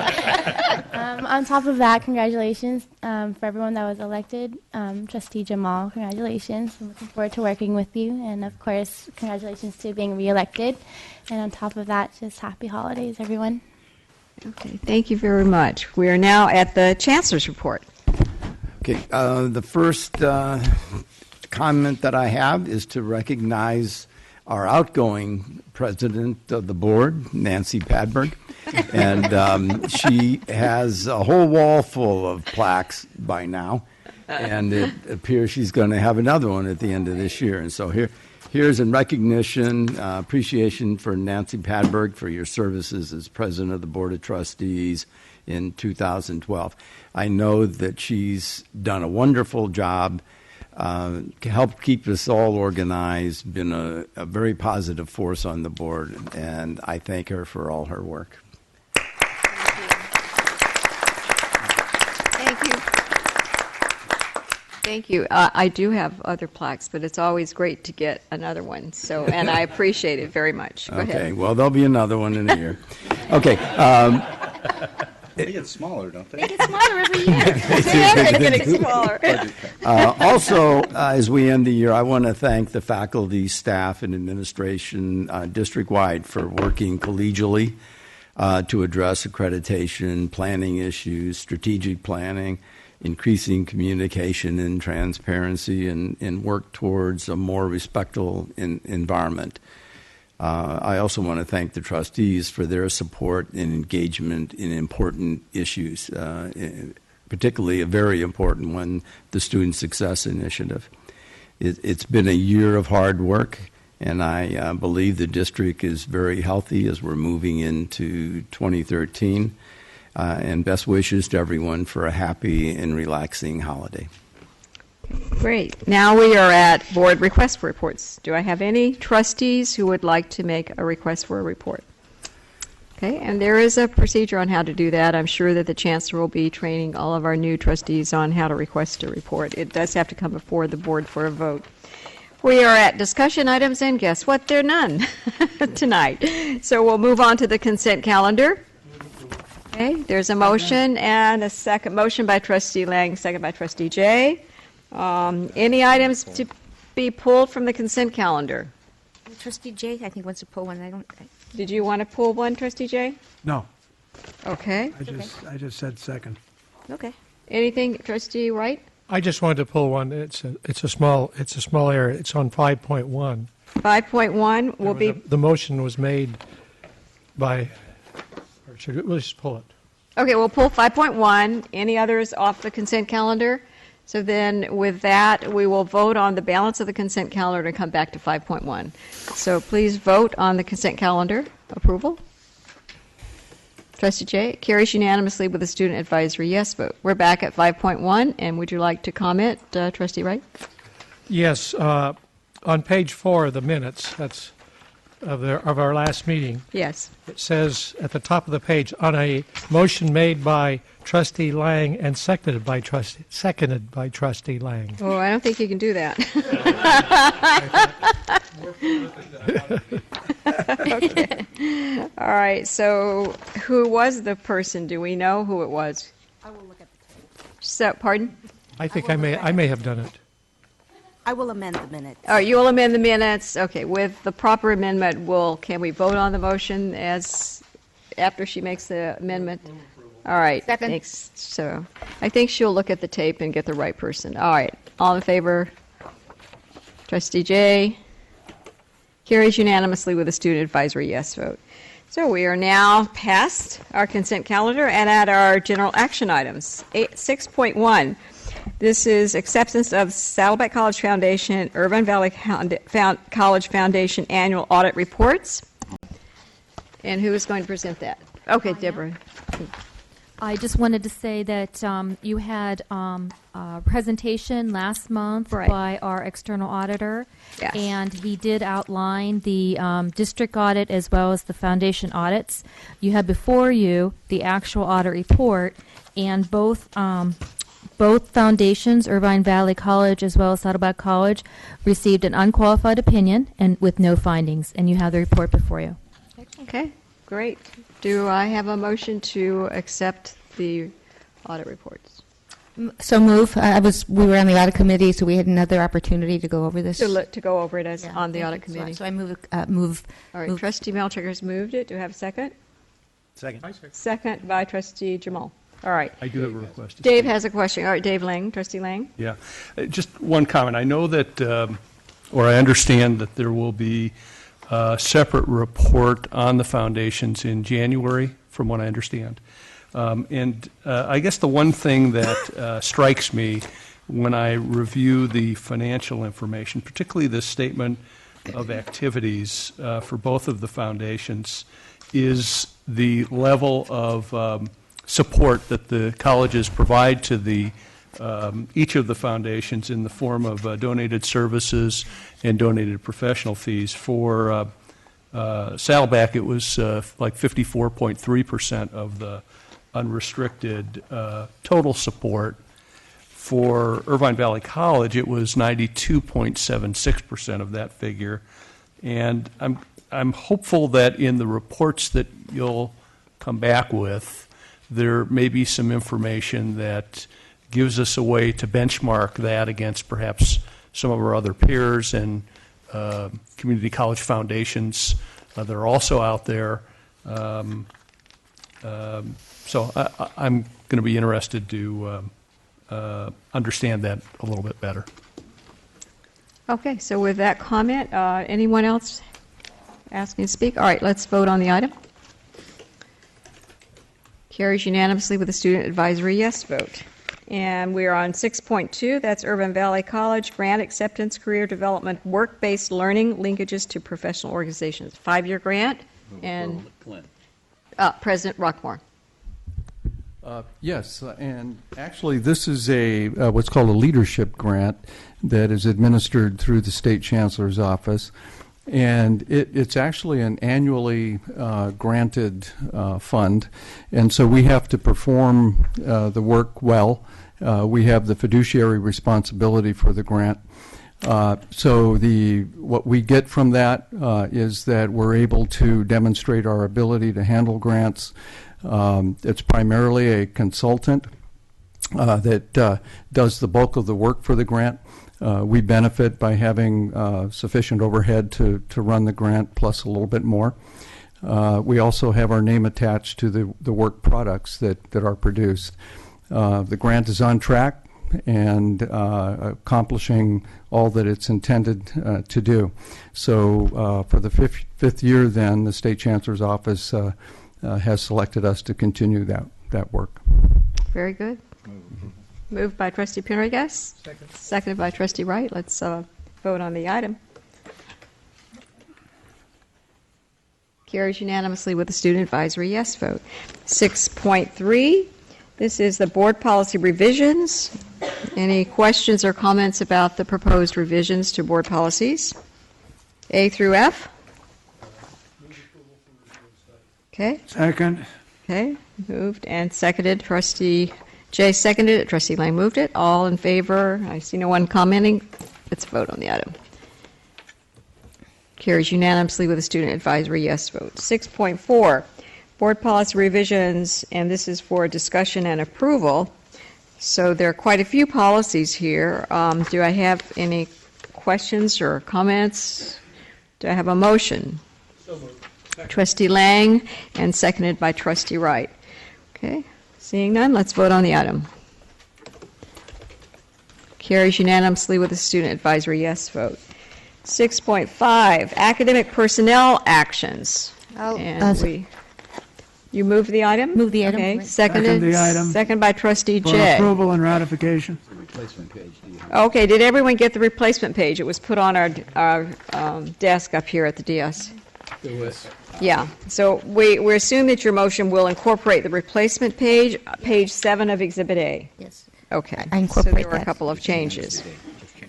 On top of that, congratulations for everyone that was elected. Trustee Jamal, congratulations. I'm looking forward to working with you. And, of course, congratulations to being reelected. And on top of that, just happy holidays, everyone. Okay, thank you very much. We are now at the Chancellor's report. Okay, the first comment that I have is to recognize our outgoing president of the board, Nancy Padberg. And she has a whole wall full of plaques by now. And it appears she's going to have another one at the end of this year. And so here's in recognition, appreciation for Nancy Padberg for your services as president of the Board of Trustees in 2012. I know that she's done a wonderful job, helped keep us all organized, been a very positive force on the board, and I thank her for all her work. Thank you. Thank you. I do have other plaques, but it's always great to get another one. So, and I appreciate it very much. Go Okay, ahead. well, there'll be another one in a year. Okay. They get smaller, don't they? They get smaller every year. They are getting smaller. Also, as we end the year, I want to thank the faculty, staff, and administration district-wide for working collegially to address accreditation, planning issues, strategic planning, increasing communication and transparency, and work towards a more respectful environment. I also want to thank the trustees for their support and engagement in important issues, particularly a very important one, the Student Success Initiative. It's been a year of hard work, and I believe the district is very healthy as we're moving into 2013. And best wishes to everyone for a happy and relaxing holiday. Great. Now we are at board request for reports. Do I have any trustees who would like to make a request for a report? Okay, and there is a procedure on how to do that. I'm sure that the Chancellor will be training all of our new trustees on how to request a report. It does have to come before the board for a vote. We are at discussion items, and guess what? There are none tonight. So we'll move on to the consent calendar. Okay, there's a motion and a second. Motion by Trustee Lang, second by Trustee Jay. Any items to be pulled from the consent calendar? Trustee Jay, I think, wants to pull one. Did you want to pull one, Trustee Jay? No, Okay. I just said second. Okay. Anything, Trustee Wright? I just wanted to pull one. It's a small area. It's on 5.1. 5.1 will be. The motion was made by. Or should we just pull it? Okay, we'll pull 5.1. Any others off the consent calendar? So then with that, we will vote on the balance of the consent calendar and come back to 5.1. So please vote on the consent calendar approval. Trustee Jay, carries unanimously with a student advisory yes vote. We're back at 5.1, and would you like to comment, Trustee Wright? Yes. On page 4 of the minutes, that's of our last meeting, Yes. it says at the top of the page, on a motion made by Trustee Lang and seconded by Trustee Lang. Oh, I don't think you can do that. Okay. All right, so who was the person? Do we know who it was? I will look at the tape. So, pardon? I think I may have done it. I will amend the minutes. All right, you will amend the minutes. Okay, with the proper amendment, can we vote on the motion as after she makes the amendment? All right. Second. Thanks. So I think she'll look at the tape and get the right person. All right. All in favor? Trustee Jay? Carries unanimously with a student advisory yes vote. So we are now past our consent calendar and at our general action items. 6.1. This is acceptance of Saddleback College Foundation, Irvine Valley College Foundation annual audit reports. And who is going to present that? Okay, Deborah. I just wanted to say that you had a presentation last month Right. by our external auditor, Yes. and he did outline the district audit as well as the foundation audits. You have before you the actual audit report, and both foundations, Irvine Valley College as well as Saddleback College, received an unqualified opinion and with no findings, and you have the report before you. Okay, great. Do I have a motion to accept the audit reports? So move. We were on the audit committee, so we had another opportunity to go over this. To go over it as Yeah, on the thank audit you. committee. So I move. All right, Trustee Melchick has moved it. Do I have a second? Second. Second by Trustee Jamal. All right. I do have a request. to Dave speak. has a question. All right, Dave Lang, Trustee Lang. Yeah. Just one comment. I know that, or I understand that there will be a separate report on the foundations in January, from what I understand. And I guess the one thing that strikes me when I review the financial information, particularly the statement of activities for both of the foundations, is the level of support that the colleges provide to the each of the foundations in the form of donated services and donated professional fees. For Saddleback, it was like 54.3% of the unrestricted total support. For Irvine Valley College, it was 92.76% of that figure. And I'm hopeful that in the reports that you'll come back with, there may be some information that gives us a way to benchmark that against perhaps some of our other peers and community college foundations that are also out there. So I'm going to be interested to understand that a little bit better. Okay, so with that comment, anyone else asking to speak? All right, let's vote on the item. Carries unanimously with a student advisory yes vote. And we are on 6.2, that's Irvine Valley College Grant Acceptance Career Development Work-Based Learning Linkages to Professional Organizations. 5-year grant. And President Rockmore. Yes, and actually this is a what's called a leadership grant that is administered through the State Chancellor's office. And it's actually an annually granted fund, and so we have to perform the work well. We have the fiduciary responsibility for the grant. So what we get from that is that we're able to demonstrate our ability to handle grants. It's primarily a consultant that does the bulk of the work for the grant. We benefit by having sufficient overhead to run the grant, plus a little bit more. We also have our name attached to the work products that are produced. The grant is on track and accomplishing all that it's intended to do. So for the fifth year then, the State Chancellor's Office has selected us to continue that work. Very good. Moved by Trustee Prendergast. Seconded by Trustee Wright. Let's vote on the item. Carries unanimously with a student advisory yes vote. 6.3, this is the board policy revisions. Any questions or comments about the proposed revisions to board policies? A through F? Okay. Second. Okay, moved and seconded. Trustee Jay seconded it. Trustee Lang moved it. All in favor? I see no one commenting. Let's vote on the item. Carries unanimously with a student advisory yes vote. 6.4, board policy revisions, and this is for discussion and approval. So there are quite a few policies here. Do I have any questions or comments? Do I have a motion? So moved. Trustee Lang and seconded by Trustee Wright. Okay. Seeing none, let's vote on the item. Carries unanimously with a student advisory yes vote. 6.5, academic personnel actions. You moved the item? Move the item. Okay, Right. seconded. Second the item. Second by Trustee For Jay. approval and ratification. Okay, did everyone get the replacement page? It was put on our desk up here at the DS. Yeah, so we assume that your motion will incorporate the replacement page, page 7 of Exhibit A. Yes. Okay. I incorporate So there were a that. couple of changes.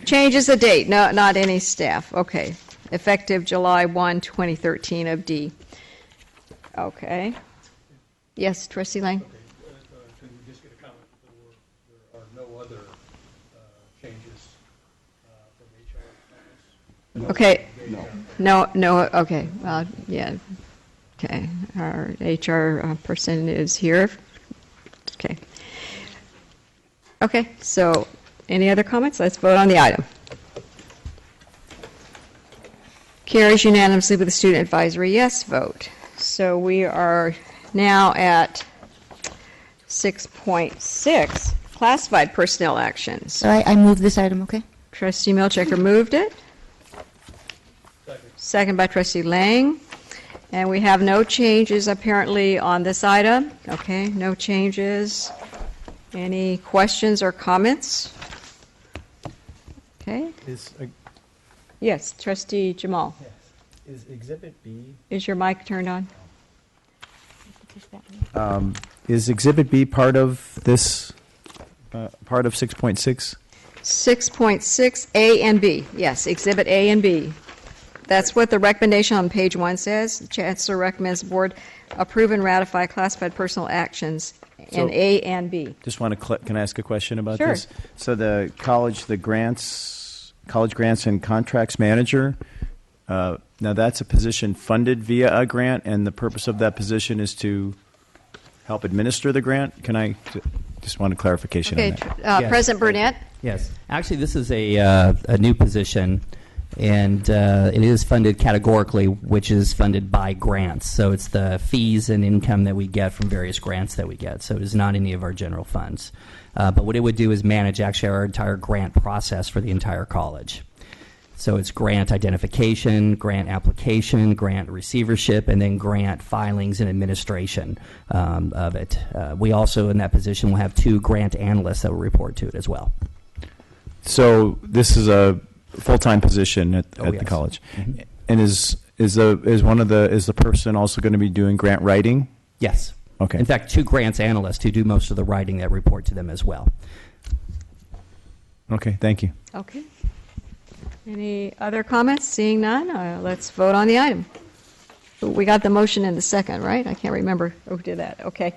Changes the date, no, not any staff. Okay. Effective July 1, 2013 of D. Okay. Yes, Trustee Lang? Can we just get a comment that there are no other changes from HR? Okay. No, okay. Yeah. Okay. Our HR person is here. Okay. Okay, so any other comments? Let's vote on the item. Carries unanimously with a student advisory yes vote. So we are now at 6.6, classified personnel actions. So I move this item, okay? Trustee Milchecker moved it. Second by Trustee Lang. And we have no changes apparently on this item. Okay, no changes. Any questions or comments? Okay. Yes, Trustee Jamal. Is Exhibit B? Is your mic turned on? Is Exhibit B part of this? Part of 6.6? 6.6 A and B. Yes, Exhibit A and B. That's what the recommendation on page 1 says. The Chancellor recommends the board approve and ratify classified personal actions in A and B. Just want to can I ask a question about Sure. this? So the college grants and contracts manager. Now that's a position funded via a grant, and the purpose of that position is to help administer the grant. Can I just want a clarification Okay, on that? yes. President Burnett. Yes. Actually, this is a new position, and it is funded categorically, which is funded by grants. So it's the fees and income that we get from various grants that we get. So it is not any of our general funds. But what it would do is manage actually our entire grant process for the entire college. So it's grant identification, grant application, grant receivership, and then grant filings and administration of it. We also, in that position, will have 2 grant analysts that will report to it as well. So this is a full-time position at yes. the college, Mm-hmm. and is the person also going to be doing grant writing? Yes. Okay. In fact, 2 grants analysts who do most of the writing that report to them as well. Okay. Thank you. Okay. Any other comments? Seeing none, let's vote on the item. We got the motion in the second, right? I can't remember who did that. Okay.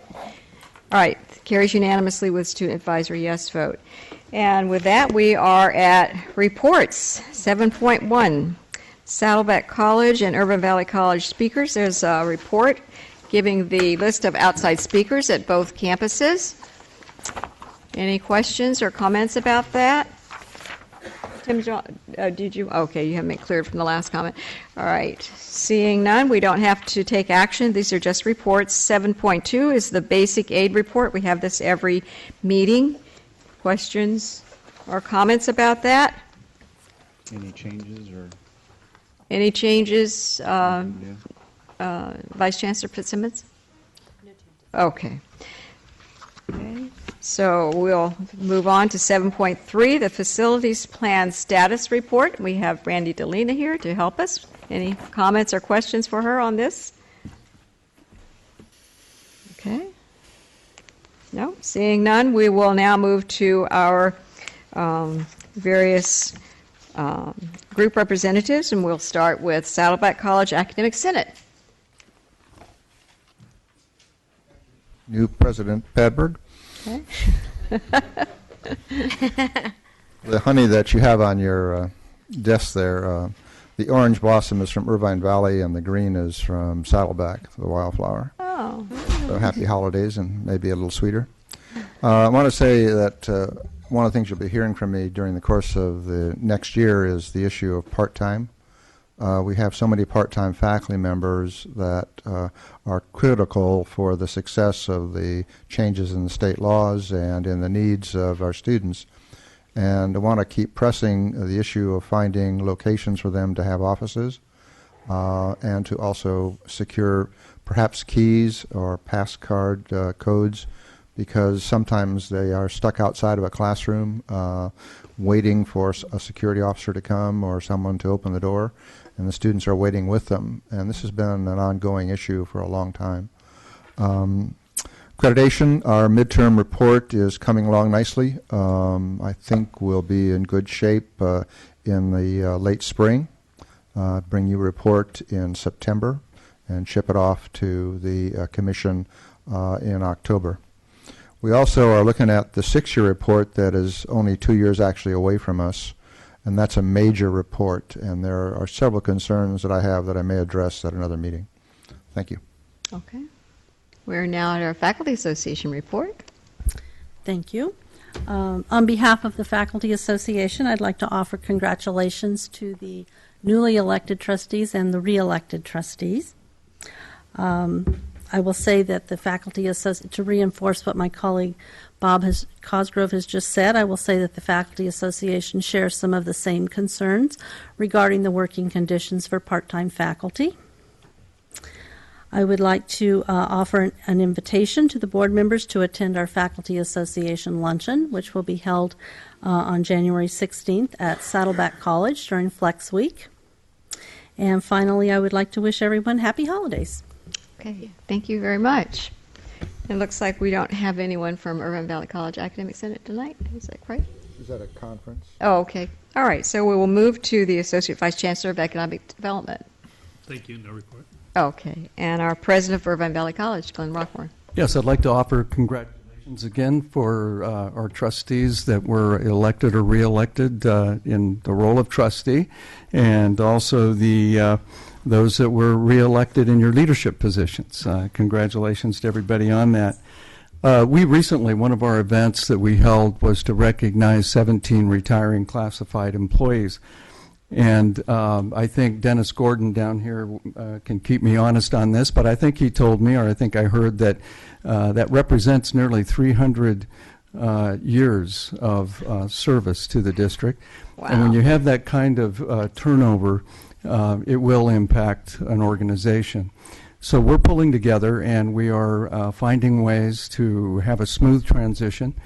All right. Carries unanimously with student advisory yes vote. And with that, we are at reports. 7.1, Saddleback College and Irvine Valley College speakers. There's a report giving the list of outside speakers at both campuses. Any questions or comments about that? Tim, did you? Okay, you haven't been cleared from the last comment. All right. Seeing none, we don't have to take action. These are just reports. 7.2 is the basic aid report. We have this every meeting. Questions or comments about that? Any changes or? Any changes, Vice Chancellor Fitzsimmons? No changes. Okay. Okay. So we'll move on to 7.3, the Facilities Plan Status Report. We have Randy Delina here to help us. Any comments or questions for her on this? Okay. No, seeing none, we will now move to our various group representatives, and we'll start with Saddleback College Academic Senate. New President Padberg. Okay. The honey that you have on your desk there, the orange blossom is from Irvine Valley, and the green is from Saddleback, the wildflower. Oh. So happy holidays, and maybe a little sweeter. I want to say that one of the things you'll be hearing from me during the course of the next year is the issue of part-time. We have so many part-time faculty members that are critical for the success of the changes in the state laws and in the needs of our students. And I want to keep pressing the issue of finding locations for them to have offices and to also secure perhaps keys or pass card codes, because sometimes they are stuck outside of a classroom waiting for a security officer to come or someone to open the door, and the students are waiting with them. And this has been an ongoing issue for a long time. Accreditation, our midterm report is coming along nicely. I think we'll be in good shape in the late spring. Bring you a report in September and ship it off to the commission in October. We also are looking at the 6-year report that is only 2 years actually away from us, and that's a major report, and there are several concerns that I have that I may address at another meeting. Thank you. Okay. We're now at our Faculty Association report. Thank you. On behalf of the Faculty Association, I'd like to offer congratulations to the newly elected trustees and the re-elected trustees. I will say that the faculty to reinforce what my colleague Cosgrove has just said, I will say that the Faculty Association shares some of the same concerns regarding the working conditions for part-time faculty. I would like to offer an invitation to the board members to attend our Faculty Association luncheon, which will be held on January 16th at Saddleback College during Flex Week. And finally, I would like to wish everyone happy holidays. Okay, thank you very much. It looks like we don't have anyone from Irvine Valley College Academic Senate tonight. Is that right? Is that a conference? Oh, okay. All right, so we will move to the Associate Vice Chancellor of Economic Development. Thank you. No report. Okay, and our President of Irvine Valley College, Glenn Rockmore. Yes, I'd like to offer congratulations again for our trustees that were elected or reelected in the role of trustee, and also those that were reelected in your leadership positions. Congratulations to everybody on that. We recently, one of our events that we held was to recognize 17 retiring classified employees. And I think Dennis Gordon down here can keep me honest on this, but I think he told me, or I think I heard, that that represents nearly 300 years of service to the district. Wow. And when you have that kind of turnover, it will impact an organization. So we're pulling together, and we are finding ways to have a smooth transition.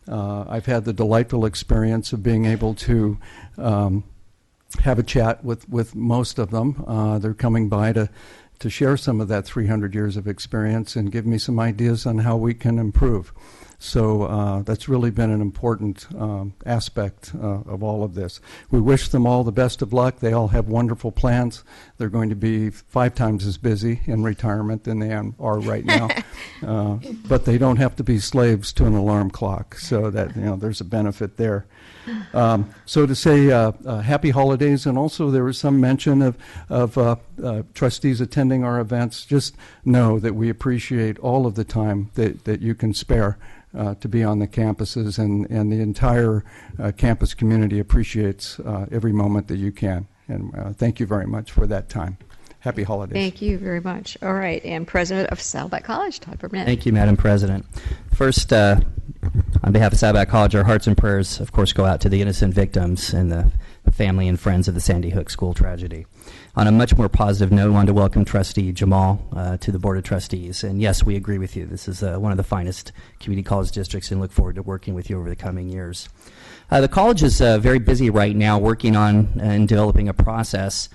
I've had the delightful experience of being able to have a chat with most of them. They're coming by to share some of that 300 years of experience and give me some ideas on how we can improve. So that's really been an important aspect of all of this. We wish them all the best of luck. They all have wonderful plans. They're going to be 5 times as busy in retirement than they are right now. But they don't have to be slaves to an alarm clock, so that there's a benefit there. So to say happy holidays, and also there was some mention of trustees attending our events. Just know that we appreciate all of the time that you can spare to be on the campuses, and the entire campus community appreciates every moment that you can. And thank you very much for that time. Happy holidays. Thank you very much. All right, and President of Saddleback College, Todd Burnett. Thank you, Madam President. First, on behalf of Saddleback College, our hearts and prayers, of course, go out to the innocent victims and the family and friends of the Sandy Hook school tragedy. On a much more positive note, I wanted to welcome Trustee Jamal to the Board of Trustees. And yes, we agree with you. This is one of the finest community college districts, and look forward to working with you over the coming years. The college is very busy right now working on and developing a process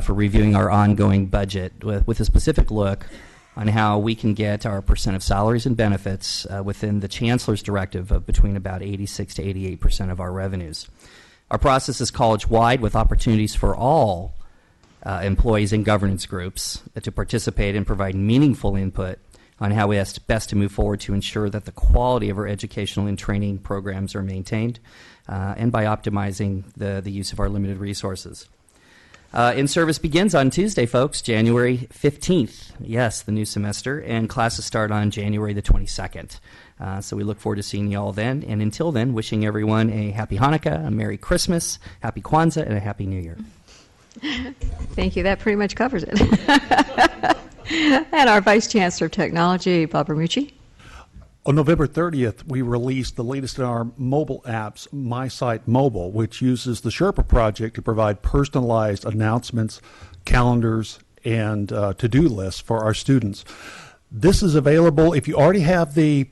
for reviewing our ongoing budget with a specific look on how we can get our percent of salaries and benefits within the Chancellor's directive of between about 86 to 88% of our revenues. Our process is college-wide with opportunities for all employees and governance groups to participate and provide meaningful input on how we best to move forward to ensure that the quality of our educational and training programs are maintained, and by optimizing the use of our limited resources. In-service begins on Tuesday, folks, January 15th. Yes, the new semester, and classes start on January the 22nd. So we look forward to seeing you all then. And until then, wishing everyone a happy Hanukkah, a Merry Christmas, Happy Kwanzaa, and a Happy New Year. Thank you. That pretty much covers it. And our Vice Chancellor of Technology, Bob Ramucci. On November 30th, we released the latest in our mobile apps, MySite Mobile, which uses the Sherpa project to provide personalized announcements, calendars, and to-do lists for our students. This is available if you already have the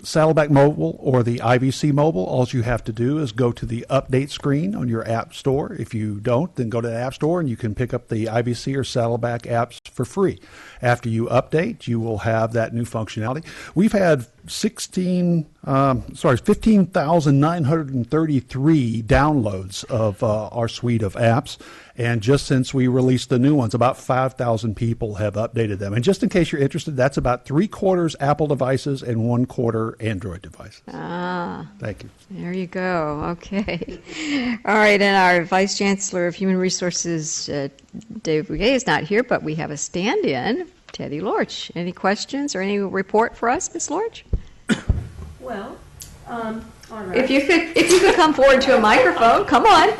Saddleback Mobile or the IVC Mobile. All you have to do is go to the update screen on your app store. If you don't, then go to the app store and you can pick up the IVC or Saddleback apps for free. After you update, you will have that new functionality. We've had 15,933 downloads of our suite of apps. And just since we released the new ones, about 5,000 people have updated them. And just in case you're interested, that's about 3/4 Apple devices and 1/4 Android devices. Ah. Thank you. There you go. Okay. All right, and our Vice Chancellor of Human Resources, Dave Bouguet, is not here, but we have a stand-in, Teddy Lorch. Any questions or any report for us, Ms. Lorch? Well, all right. If you could come forward to a microphone, come on.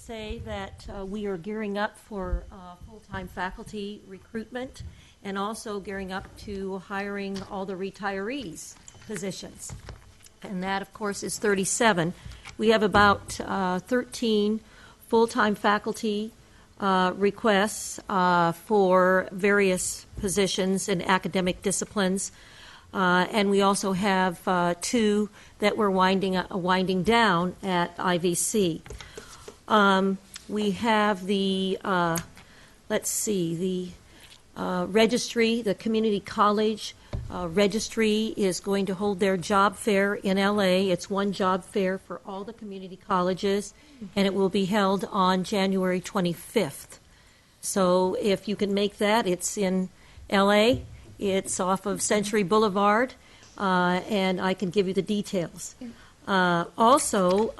say that we are gearing up for full-time faculty recruitment and also gearing up to hiring all the retirees positions. And that, of course, is 37. We have about 13 full-time faculty requests for various positions in academic disciplines. And we also have 2 that we're winding down at IVC. We have the, registry, the community college registry is going to hold their job fair in LA. It's one job fair for all the community colleges, and it will be held on January 25th. So if you can make that, it's in LA. It's off of Century Boulevard, and I can give you the details. Also,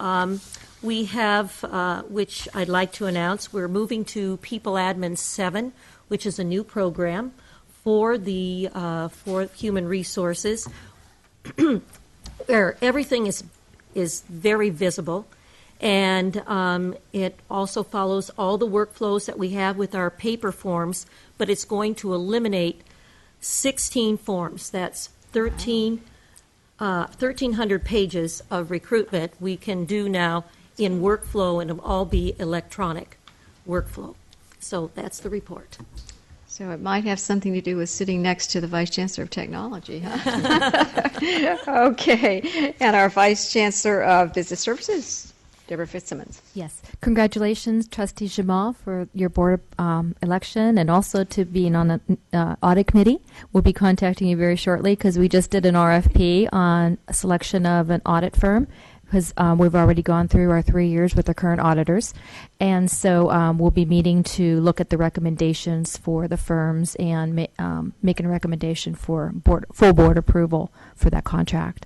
we have, which I'd like to announce, we're moving to People Admin 7, which is a new program for the for human resources, where everything is very visible, and it also follows all the workflows that we have with our paper forms, but it's going to eliminate 16 forms. That's 1,300 pages of recruitment we can do now in workflow, and it'll all be electronic workflow. So that's the report. So it might have something to do with sitting next to the Vice Chancellor of Technology, huh? Okay. And our Vice Chancellor of Business Services, Deborah Fitzsimmons. Yes. Congratulations, Trustee Jamal, for your board election, and also to being on the audit committee. We'll be contacting you very shortly because we just did an RFP on a selection of an audit firm, because we've already gone through our 3 years with the current auditors. And so we'll be meeting to look at the recommendations for the firms and making a recommendation for full board approval for that contract.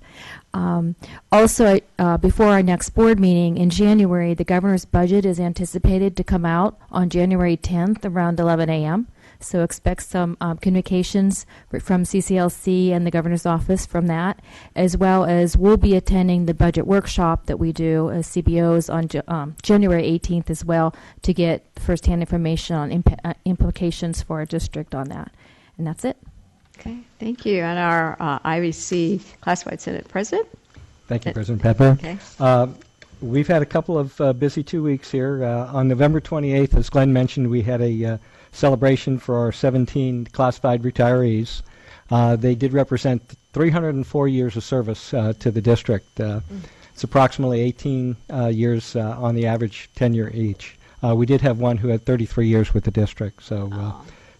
Also, before our next board meeting in January, the governor's budget is anticipated to come out on January 10th around 11 a.m. So expect some communications from CCLC and the governor's office from that, as well as we'll be attending the budget workshop that we do as CBOs on January 18th as well, to get firsthand information on implications for our district on that. And that's it. Okay, thank you. And our IVC Classified Senate President. Thank you, President Pepper. Okay. We've had a couple of busy 2 weeks here. On November 28th, as Glenn mentioned, we had a celebration for our 17 classified retirees. They did represent 304 years of service to the district. It's approximately 18 years on the average tenure each. We did have one who had 33 years with the district, so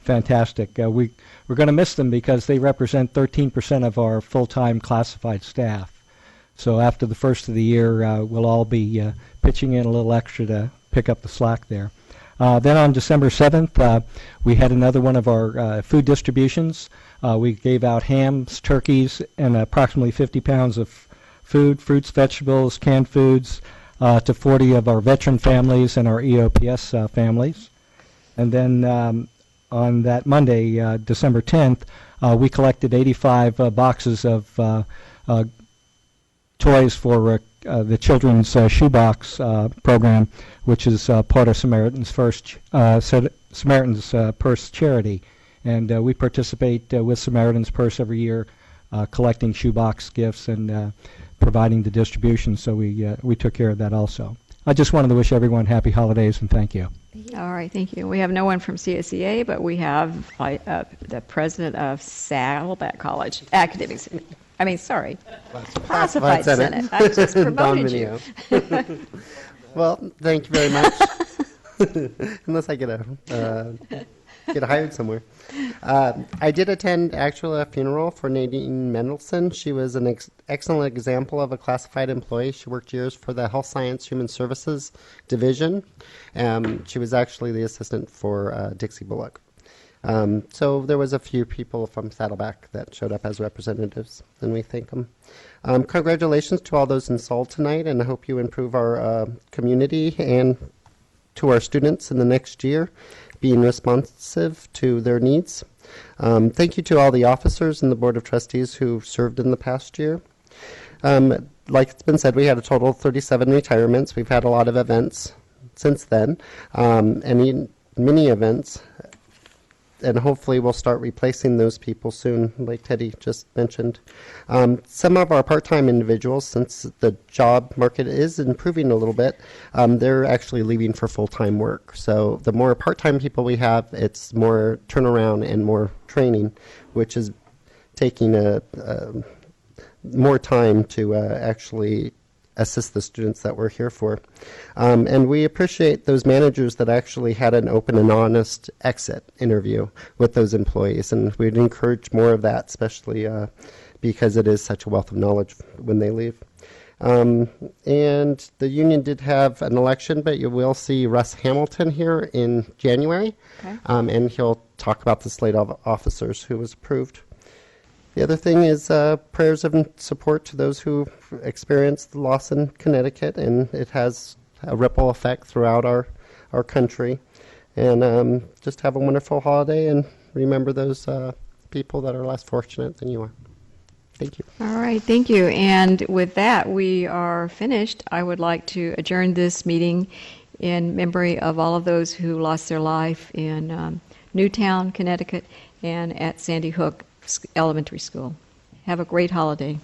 fantastic. We're going to miss them because they represent 13% of our full-time classified staff. So after the first of the year, we'll all be pitching in a little extra to pick up the slack there. Then on December 7th, we had another one of our food distributions. We gave out hams, turkeys, and approximately 50 pounds of food, fruits, vegetables, canned foods, to 40 of our veteran families and our EOPS families. And then on that Monday, December 10th, we collected 85 boxes of toys for the Children's Shoebox program, which is part of Samaritan's Purse charity. And we participate with Samaritan's Purse every year, collecting shoebox gifts and providing the distribution, so we took care of that also. I just wanted to wish everyone happy holidays and thank you. All right, thank you. We have no one from CSEA, but we have the president of Saddleback College Academics. Classified Senate. I just promoted you. Well, thank you very much. Unless I get hired somewhere. I did attend a funeral for Nadine Mendelson. She was an excellent example of a classified employee. She worked years for the Health Science Human Services Division. She was actually the assistant for Dixie Bullock. So there was a few people from Saddleback that showed up as representatives, and we thank them. Congratulations to all those installed tonight, and I hope you improve our community and to our students in the next year, being responsive to their needs. Thank you to all the officers and the Board of Trustees who served in the past year. Like it's been said, we had a total of 37 retirements. We've had a lot of events. since then, and in many events. And hopefully we'll start replacing those people soon, like Teddy just mentioned. Some of our part-time individuals, since the job market is improving a little bit, they're actually leaving for full-time work. So the more part-time people we have, it's more turnaround and more training, which is taking more time to actually assist the students that we're here for. And we appreciate those managers that actually had an open and honest exit interview with those employees. And we'd encourage more of that, especially because it is such a wealth of knowledge when they leave. And the union did have an election, but you will see Russ Hamilton here in January. Okay. And he'll talk about the slate of officers who was approved. The other thing is prayers of support to those who experienced the loss in Connecticut, and it has a ripple effect throughout our country. And just have a wonderful holiday, and remember those people that are less fortunate than you are. Thank you. All right, thank you. And with that, we are finished. I would like to adjourn this meeting in memory of all of those who lost their life in Newtown, Connecticut, and at Sandy Hook Elementary School. Have a great holiday.